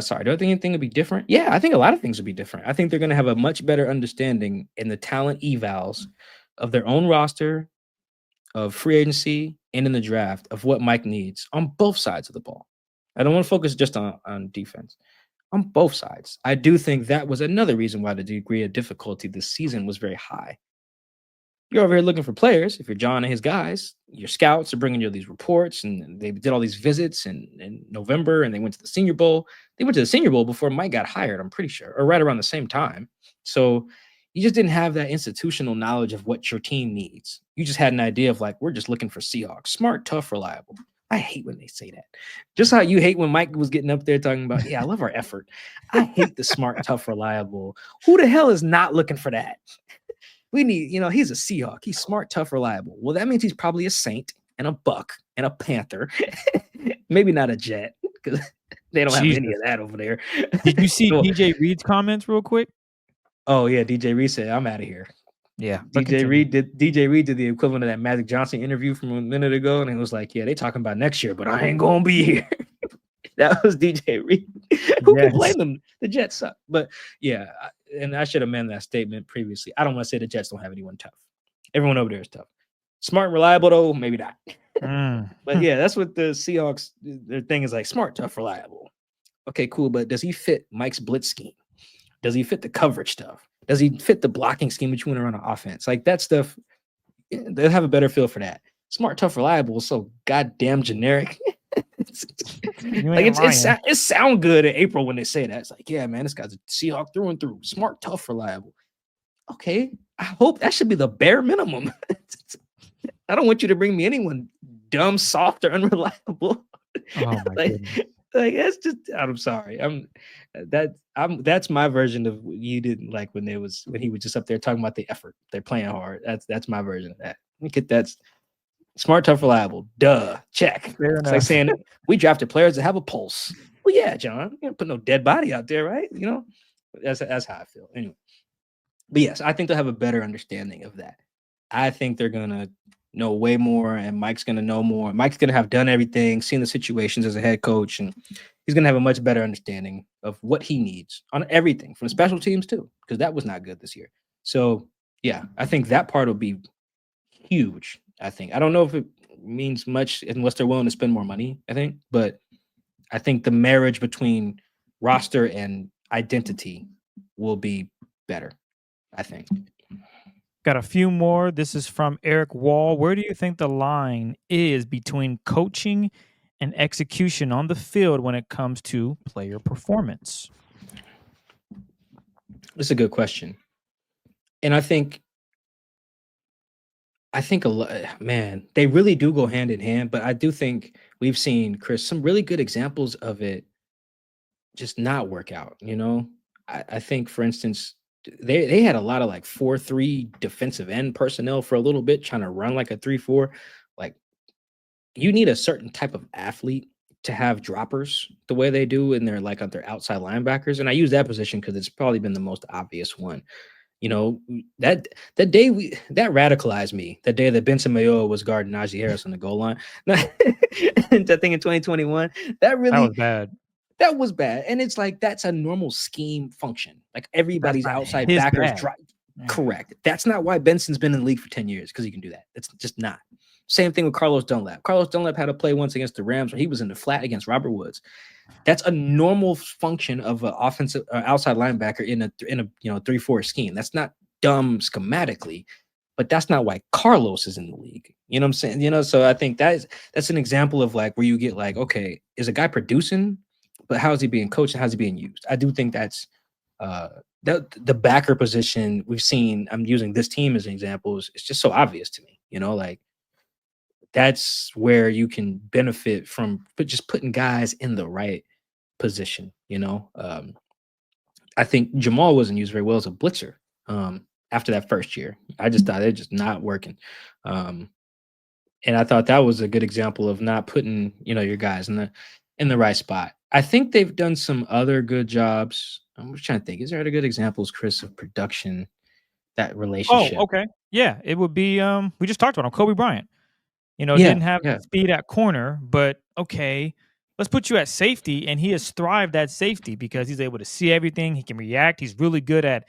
Sorry, do I think anything would be different? Yeah, I think a lot of things would be different. I think they're going to have a much better understanding in the talent evals of their own roster, of free agency, and in the draft of what Mike needs on both sides of the ball. I don't want to focus just on defense. On both sides. I do think that was another reason why the degree of difficulty this season was very high. You're over here looking for players. If you're John and his guys, your scouts are bringing you these reports, and they did all these visits in November, and they went to the Senior Bowl. They went to the Senior Bowl before Mike got hired, I'm pretty sure, or right around the same time. So you just didn't have that institutional knowledge of what your team needs. You just had an idea of like, we're just looking for Seahawks. Smart, tough, reliable. I hate when they say that. Just how you hate when Mike was getting up there talking about, yeah, I love our effort. I hate the smart, tough, reliable. Who the hell is not looking for that? We need, he's a Seahawk. He's smart, tough, reliable. Well, that means he's probably a Saint and a Buck and a Panther. Maybe not a Jet, because they don't have any of that over there. Did you see DJ Reed's comments real quick? Oh, yeah. DJ Reed said, I'm out of here. Yeah. DJ Reed did the equivalent of that Magic Johnson interview from a minute ago. And it was like, yeah, they talking about next year, but I ain't going to be here. That was DJ Reed. Who can blame them? The Jets suck. But yeah, and I should amend that statement previously. I don't want to say the Jets don't have anyone tough. Everyone over there is tough. Smart and reliable, though, maybe not. But yeah, that's what the Seahawks, their thing is like, smart, tough, reliable. Okay, cool. But does he fit Mike's blitz scheme? Does he fit the coverage stuff? Does he fit the blocking scheme that you want to run on offense? Like that stuff, they'll have a better feel for that. Smart, tough, reliable is so goddamn generic. It sound good in April when they say that. It's like, yeah, man, this guy's a Seahawk through and through. Smart, tough, reliable. Okay, I hope that should be the bare minimum. I don't want you to bring me anyone dumb, soft, or unreliable. Oh my goodness. Like that's just. I'm sorry. That's my version of what you didn't like when he was just up there talking about the effort. They're playing hard. That's my version of that. Let me get that. Smart, tough, reliable. Duh. Check. It's like saying we drafted players that have a pulse. Well, yeah, John. You don't put no dead body out there, right? That's how I feel. Anyway. But yes, I think they'll have a better understanding of that. I think they're gonna know way more, and Mike's going to know more. Mike's going to have done everything, seen the situations as a head coach, and he's going to have a much better understanding of what he needs on everything from special teams too, because that was not good this year. So yeah, I think that part will be huge. I don't know if it means much unless they're willing to spend more money, but I think the marriage between roster and identity will be better, I think. Got a few more. This is from Eric Wall. Where do you think the line is between coaching and execution on the field when it comes to player performance? It's a good question. And I think a lot, man, they really do go hand in hand, but I do think we've seen, Chris, some really good examples of it just not work out, you know? I think, for instance, they had a lot of like 4-3 defensive end personnel for a little bit, trying to run like a 3-4. Like, you need a certain type of athlete to have droppers the way they do in their like their outside linebackers. And I use that position because it's probably been the most obvious one. You know, that day that radicalized me. That day that Benson Mayoa was guarding Najee Harris on the goal line. I think in 2021, That was bad. that was bad. And it's like that's a normal scheme function. Like That's everybody's not outside his backers bag. drive. Yeah. Correct. That's not why Benson's been in the league for 10 years, because he can do that. It's just not. Same thing with Carlos Dunlap. Carlos Dunlap had a play once against the Rams where he was in the flat against Robert Woods. That's a normal function of an offensive outside linebacker in a 3-4 scheme. That's not dumb schematically, but that's not why Carlos is in the league. You know what I'm saying? You know, so I think that's an example of like where you get like, okay, is a guy producing, but how is he being coached and how's he being used? I do think that's the backer position we've seen. I'm using this team as an example. It's just so obvious to me, you know, like that's where you can benefit from just putting guys in the right position, you know. I think Jamal wasn't used very well as a blitzer after that first year. I just thought it just not working. And I thought that was a good example of not putting, your guys in the right spot. I think they've done some other good jobs. I'm just trying to think. Is there other good examples, Chris, of production, that Oh, relationship? okay. Yeah, it would be we just talked about him, Kobe Bryant. Yeah, Didn't have yeah. speed at corner, but okay, let's put you at safety, and he has thrived at safety because he's able to see everything. He can react. He's really good at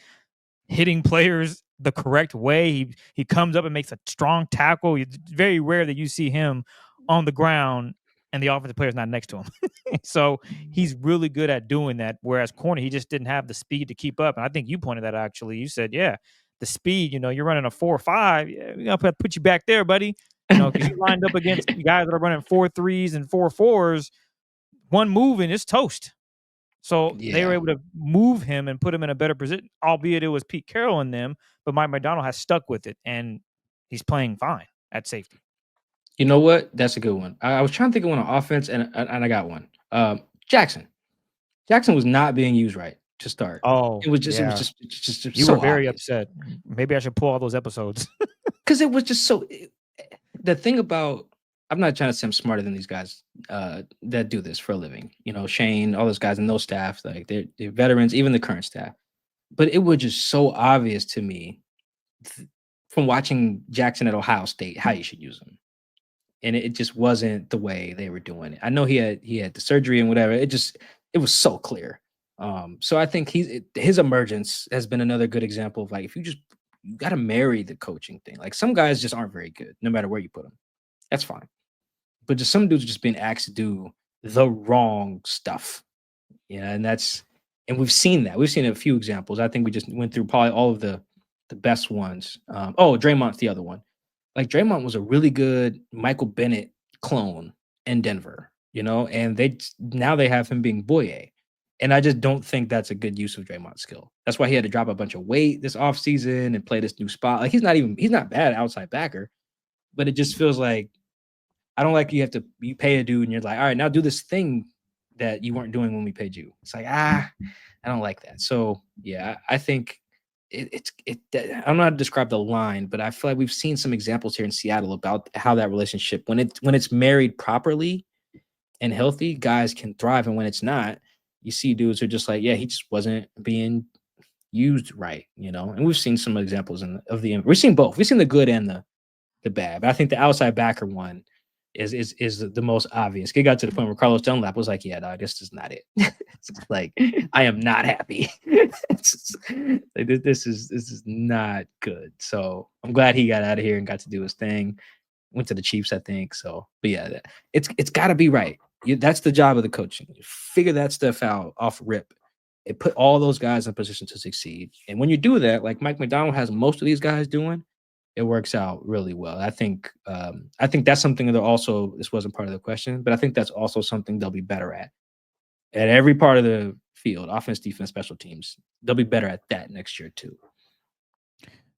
hitting players the correct way. He comes up and makes a strong tackle. It's very rare that you see him on the ground and the offensive player is not next to him. So he's really good at doing that. Whereas corner, he just didn't have the speed to keep up. And I think you pointed that out, actually. You said, yeah, the speed. You're running a 4.5. Yeah, we gotta put you back there, buddy. Because you lined up against guys that are running 4.3s and 4.4s. One move and it's toast. So they were Yeah. able to move him and put him in a better position, albeit it was Pete Carroll in them, but Mike Macdonald has stuck with it, and he's playing fine at safety. You know what? That's a good one. I was trying to think of one on offense, and I got one. Jackson. Jackson was not being used right to start. Oh, It was just yeah. You so were very obvious upset. Maybe I should pull all those episodes. because it was just so. The thing about, I'm not trying to say I'm smarter than these guys that do this for a living. Shane, all those guys and those staff, like they're veterans, even the current staff. But it was just so obvious to me from watching Jackson at Ohio State how you should use him. And it just wasn't the way they were doing it. I know he had the surgery and whatever. It was so clear. So I think his emergence has been another good example of like, if you got to marry the coaching thing. Like some guys just aren't very good, no matter where you put them. That's fine. But just some dudes just being asked to do the wrong stuff. And we've seen that. We've seen a few examples. I think we just went through probably all of the best ones. Draymond's the other one. Like Draymond was a really good Michael Bennett clone in Denver, and now they have him being Boye. And I just don't think that's a good use of Draymond's skill. That's why he had to drop a bunch of weight this offseason and play this new spot. Like he's not bad outside backer, but it just feels like I don't like you pay a dude and you're like, all right, now do this thing that you weren't doing when we paid you. It's like, I don't like that. So yeah, I think I don't know how to describe the line, but I feel like we've seen some examples here in Seattle about how that relationship, when it's married properly and healthy, guys can thrive. And when it's not, you see dudes who are just like, yeah, he just wasn't being used right, And we've seen some examples we've seen both. We've seen the good and the the bad. But I think the outside backer one is the most obvious. It got to the point where Carlos Dunlap was like, "Yeah, dog, this is not it." It's like, I am not happy. This is not good. So I'm glad he got out of here and got to do his thing. Went to the Chiefs, I think. So, but yeah, it's got to be right. That's the job of the coaching. Figure that stuff out off rip. It put all those guys in position to succeed. And when you do that, like Mike Macdonald has most of these guys doing, it works out really well. I think that's something that also, this wasn't part of the question, but I think that's also something they'll be better at every part of the field, offense, defense, special teams. They'll be better at that next year too.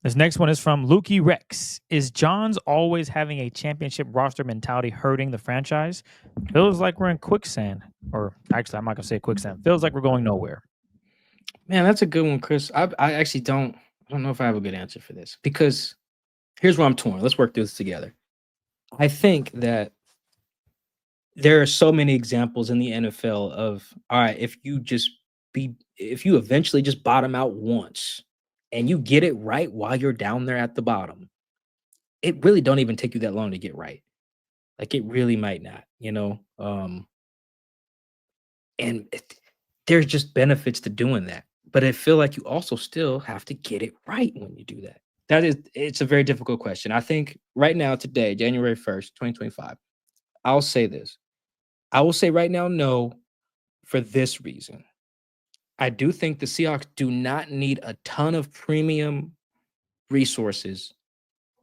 This next one is from Lukey Rex. Is John's always having a championship roster mentality hurting the franchise? Feels like we're in quicksand. Or actually, I'm not going to say quicksand. Feels like we're going nowhere. Man, that's a good one, Chris. I actually don't know if I have a good answer for this, because here's where I'm torn. Let's work through this together. I think that there are so many examples in the NFL of, all right, if you eventually just bottom out once and you get it right while you're down there at the bottom, it really don't even take you that long to get right. Like, it really might not, there's just benefits to doing that. But I feel like you also still have to get it right when you do that. It's a very difficult question. I think right now, today, January 1st, 2025, I'll say this. I will say right now, no, for this reason. I do think the Seahawks do not need a ton of premium resources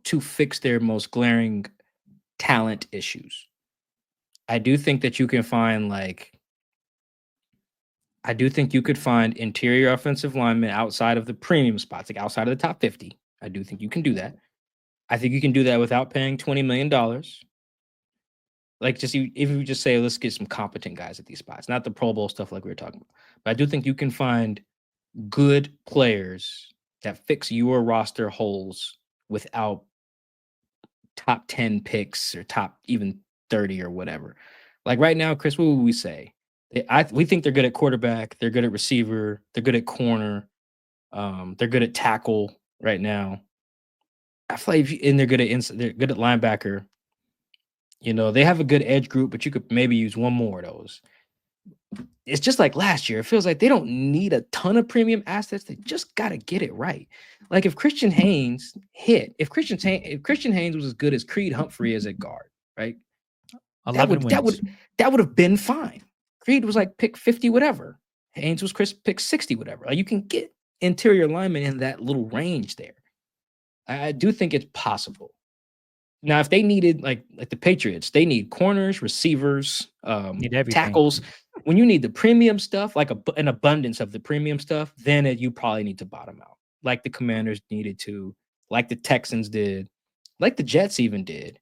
to fix their most glaring talent issues. I do think that you can find I do think you could find interior offensive linemen outside of the premium spots, like outside of the top 50. I do think you can do that. I think you can do that without paying $20 million. Like, if you just say, let's get some competent guys at these spots, not the Pro Bowl stuff like we were talking about. But I do think you can find good players that fix your roster holes without top 10 picks or top even 30 or whatever. Like right now, Chris, what would we say? We think they're good at quarterback. They're good at receiver. They're good at corner. They're good at tackle right now. I feel like they're good at linebacker. They have a good edge group, but you could maybe use one more of those. It's just like last year. It feels like they don't need a ton of premium assets. They just got to get it right. Like if Christian Haynes if Christian Haynes was as good as Creed Humphrey is at guard, right? That would have been fine. Creed was like pick 50, whatever. Haynes was pick 60, whatever. Like you can get interior linemen in that little range there. I do think it's possible. Now, if they needed like the Patriots, they need corners, receivers, tackles. When you need the premium stuff, like an abundance of the premium stuff, then you probably need to bottom out, like the Commanders needed to, like the Texans did, like the Jets even did.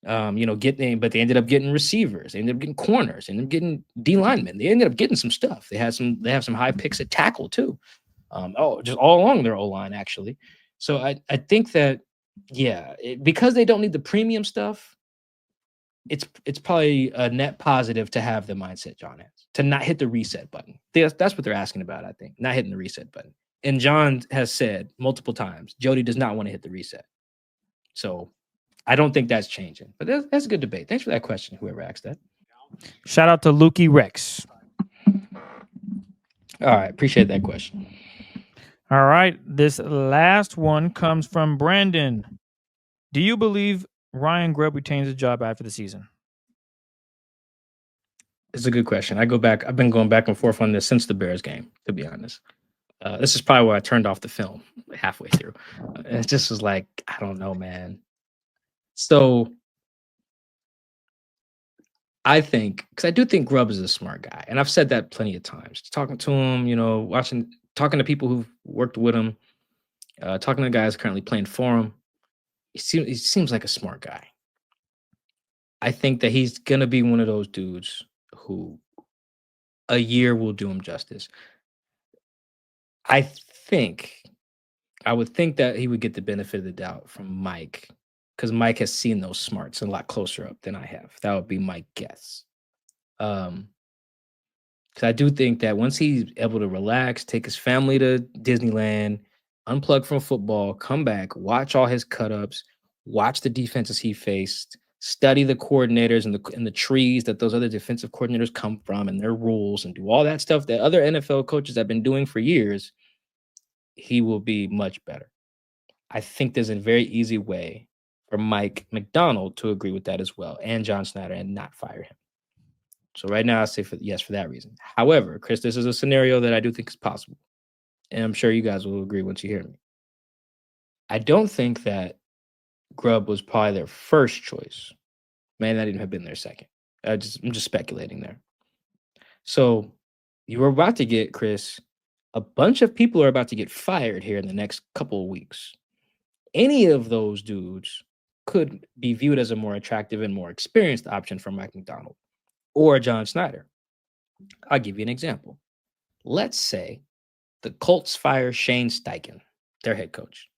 But they ended up getting receivers, they ended up getting corners, they ended up getting D linemen. They ended up getting some stuff. They have some high picks at tackle too. Just all along their O-line actually. So I think that because they don't need the premium stuff, it's probably a net positive to have the mindset John has, to not hit the reset button. That's what they're asking about, I think, not hitting the reset button. And John has said multiple times, Jody does not want to hit the reset. So I don't think that's changing. But that's a good debate. Thanks for that question, whoever asked that. Shout out to Lukey Rex. All right, appreciate that question. All right, this last one comes from Brandon. Do you believe Ryan Grubb retains a job after the season? It's a good question. I've been going back and forth on this since the Bears game, to be honest. This is probably why I turned off the film halfway through. It just was like, I don't know, man. So I think, because I do think Grubb is a smart guy, and I've said that plenty of times. Talking to him, talking to people who've worked with him, talking to guys currently playing for him. He seems like a smart guy. I think that he's gonna be one of those dudes who a year will do him justice. I would think that he would get the benefit of the doubt from Mike, because Mike has seen those smarts a lot closer up than I have. That would be my guess. Because I do think that once he's able to relax, take his family to Disneyland, unplug from football, come back, watch all his cut-ups, watch the defenses he faced, study the coordinators and the trees that those other defensive coordinators come from and their rules, and do all that stuff that other NFL coaches have been doing for years, he will be much better. I think there's a very easy way for Mike Macdonald to agree with that as well, and John Schneider, and not fire him. So right now I say yes for that reason. However, Chris, this is a scenario that I do think is possible, and I'm sure you guys will agree once you hear me. I don't think that Grubb was probably their first choice. May not even have been their second. I'm just speculating there. So you are about to get, Chris, a bunch of people are about to get fired here in the next couple of weeks. Any of those dudes could be viewed as a more attractive and more experienced option for Mike Macdonald or John Schneider. I'll give you an example. Let's say the Colts fire Shane Steichen, their head coach.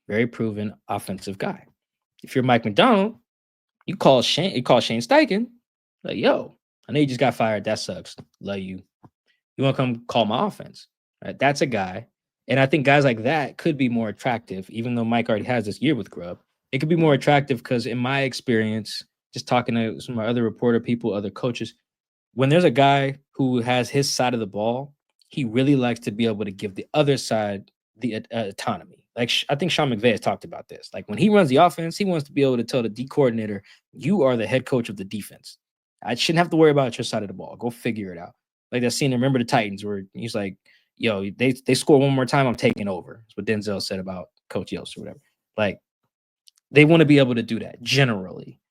Very proven offensive guy. If you're Mike Macdonald, you call Shane Steichen, like, yo, I know you just got fired. That sucks. Love you. You want to come call my offense? Right? That's a guy. And I think guys like that could be more attractive, even though Mike already has this year with Grubb. It could be more attractive because in my experience, just talking to some of my other reporter people, other coaches, when there's a guy who has his side of the ball, he really likes to be able to give the other side the autonomy. Like I think Sean McVay has talked about this. Like when he runs the offense, he wants to be able to tell the D coordinator, you are the head coach of the defense. I shouldn't have to worry about your side of the ball. Go figure it out. Like that scene, remember the Titans, where he's like, yo, they score one more time, I'm taking over. That's what Denzel said about Coach Yost or whatever. Like they want to be able to do that generally.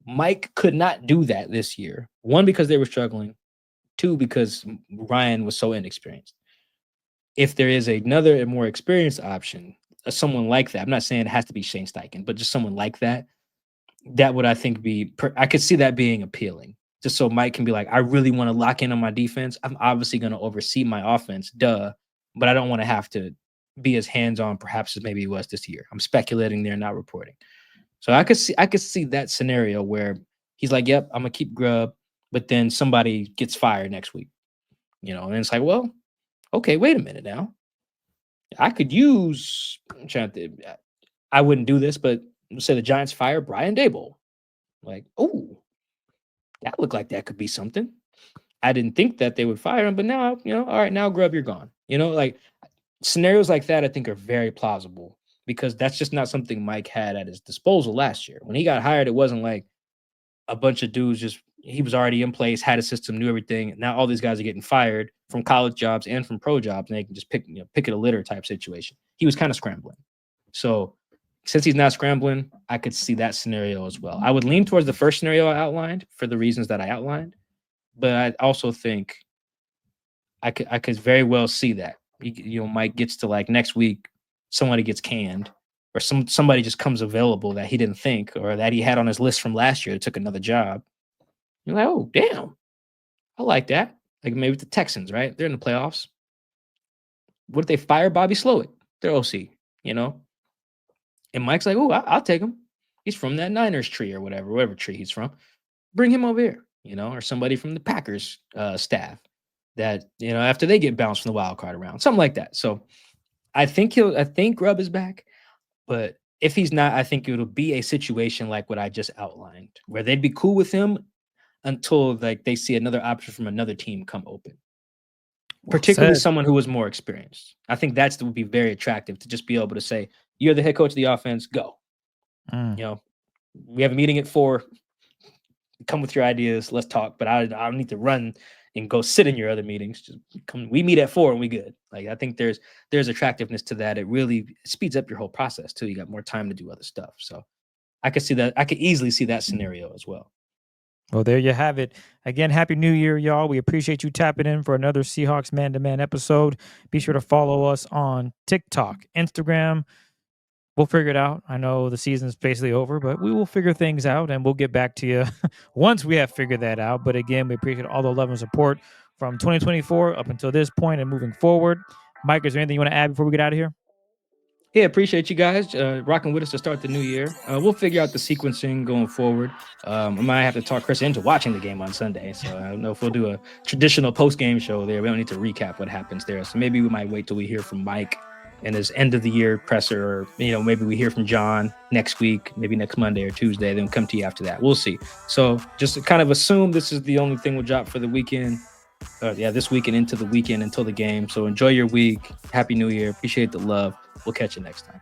Mike could not do that this year. One, because they were struggling. Two, because Ryan was so inexperienced. If there is another and more experienced option, someone like that, I'm not saying it has to be Shane Steichen, but just someone like that, that would, I think, I could see that being appealing. Just so Mike can be like, I really want to lock in on my defense. I'm obviously going to oversee my offense, but I don't want to have to be as hands-on perhaps as maybe he was this year. I'm speculating there, not reporting. So I could see that scenario where he's like, yep, I'm going to keep Grubb, but then somebody gets fired next week. And it's like, well, okay, wait a minute now. I could use, I wouldn't do this, but say the Giants fire Brian Daboll. Like, oh, that looked like that could be something. I didn't think that they would fire him, but now, all right, now Grubb, you're gone. Like scenarios like that, I think are very plausible because that's just not something Mike had at his disposal last year. When he got hired, it wasn't like a bunch of dudes he was already in place, had a system, knew everything. Now all these guys are getting fired from college jobs and from pro jobs, and they can just pick it a litter type situation. He was kind of scrambling. So since he's not scrambling, I could see that scenario as well. I would lean towards the first scenario I outlined for the reasons that I outlined, but I also think I could very well see that. Mike gets to like next week, somebody gets canned, or somebody just comes available that he didn't think or that he had on his list from last year, took another job. You're like, oh, damn. I like that. Like maybe the Texans, right? They're in the playoffs. What if they fire Bobby Slowick, their OC, And Mike's like, oh, I'll take him. He's from that Niners tree or whatever tree he's from. Bring him over here, or somebody from the Packers staff that, after they get bounced from the wild card round, something like that. So I think Grubb is back, but if he's not, I think it'll be a situation like what I just outlined, where they'd be cool with him until like they see another option from another team come open. Particularly someone who was more experienced. I think that would be very attractive to just be able to say, you're the head coach of the offense, go. We have a meeting at 4:00. Come with your ideas. Let's talk. But I don't need to run and go sit in your other meetings. Just come. We meet at 4:00 and we good. Like I think there's attractiveness to that. It really speeds up your whole process too. You got more time to do other stuff. So I could see that. I could easily see that scenario as well. Well, there you have it. Again, Happy New Year, y'all. We appreciate you tapping in for another Seahawks Man-to-Man episode. Be sure to follow us on TikTok, Instagram. We'll figure it out. I know the season's basically over, but we will figure things out, and we'll get back to you once we have figured that out. But again, we appreciate all the love and support from 2024 up until this point and moving forward. Mike, is there anything you want to add before we get out of here? Yeah, appreciate you guys rocking with us to start the new year. We'll figure out the sequencing going forward. I might have to talk Chris into watching the game on Sunday. So I don't know if we'll do a traditional post-game show there. We don't need to recap what happens there. So maybe we might wait till we hear from Mike in his end of the year presser, or maybe we hear from John next week, maybe next Monday or Tuesday, then come to you after that. We'll see. So just to kind of assume this is the only thing we'll drop for the weekend. This weekend into the weekend until the game. So enjoy your week. Happy New Year. Appreciate the love. We'll catch you next time.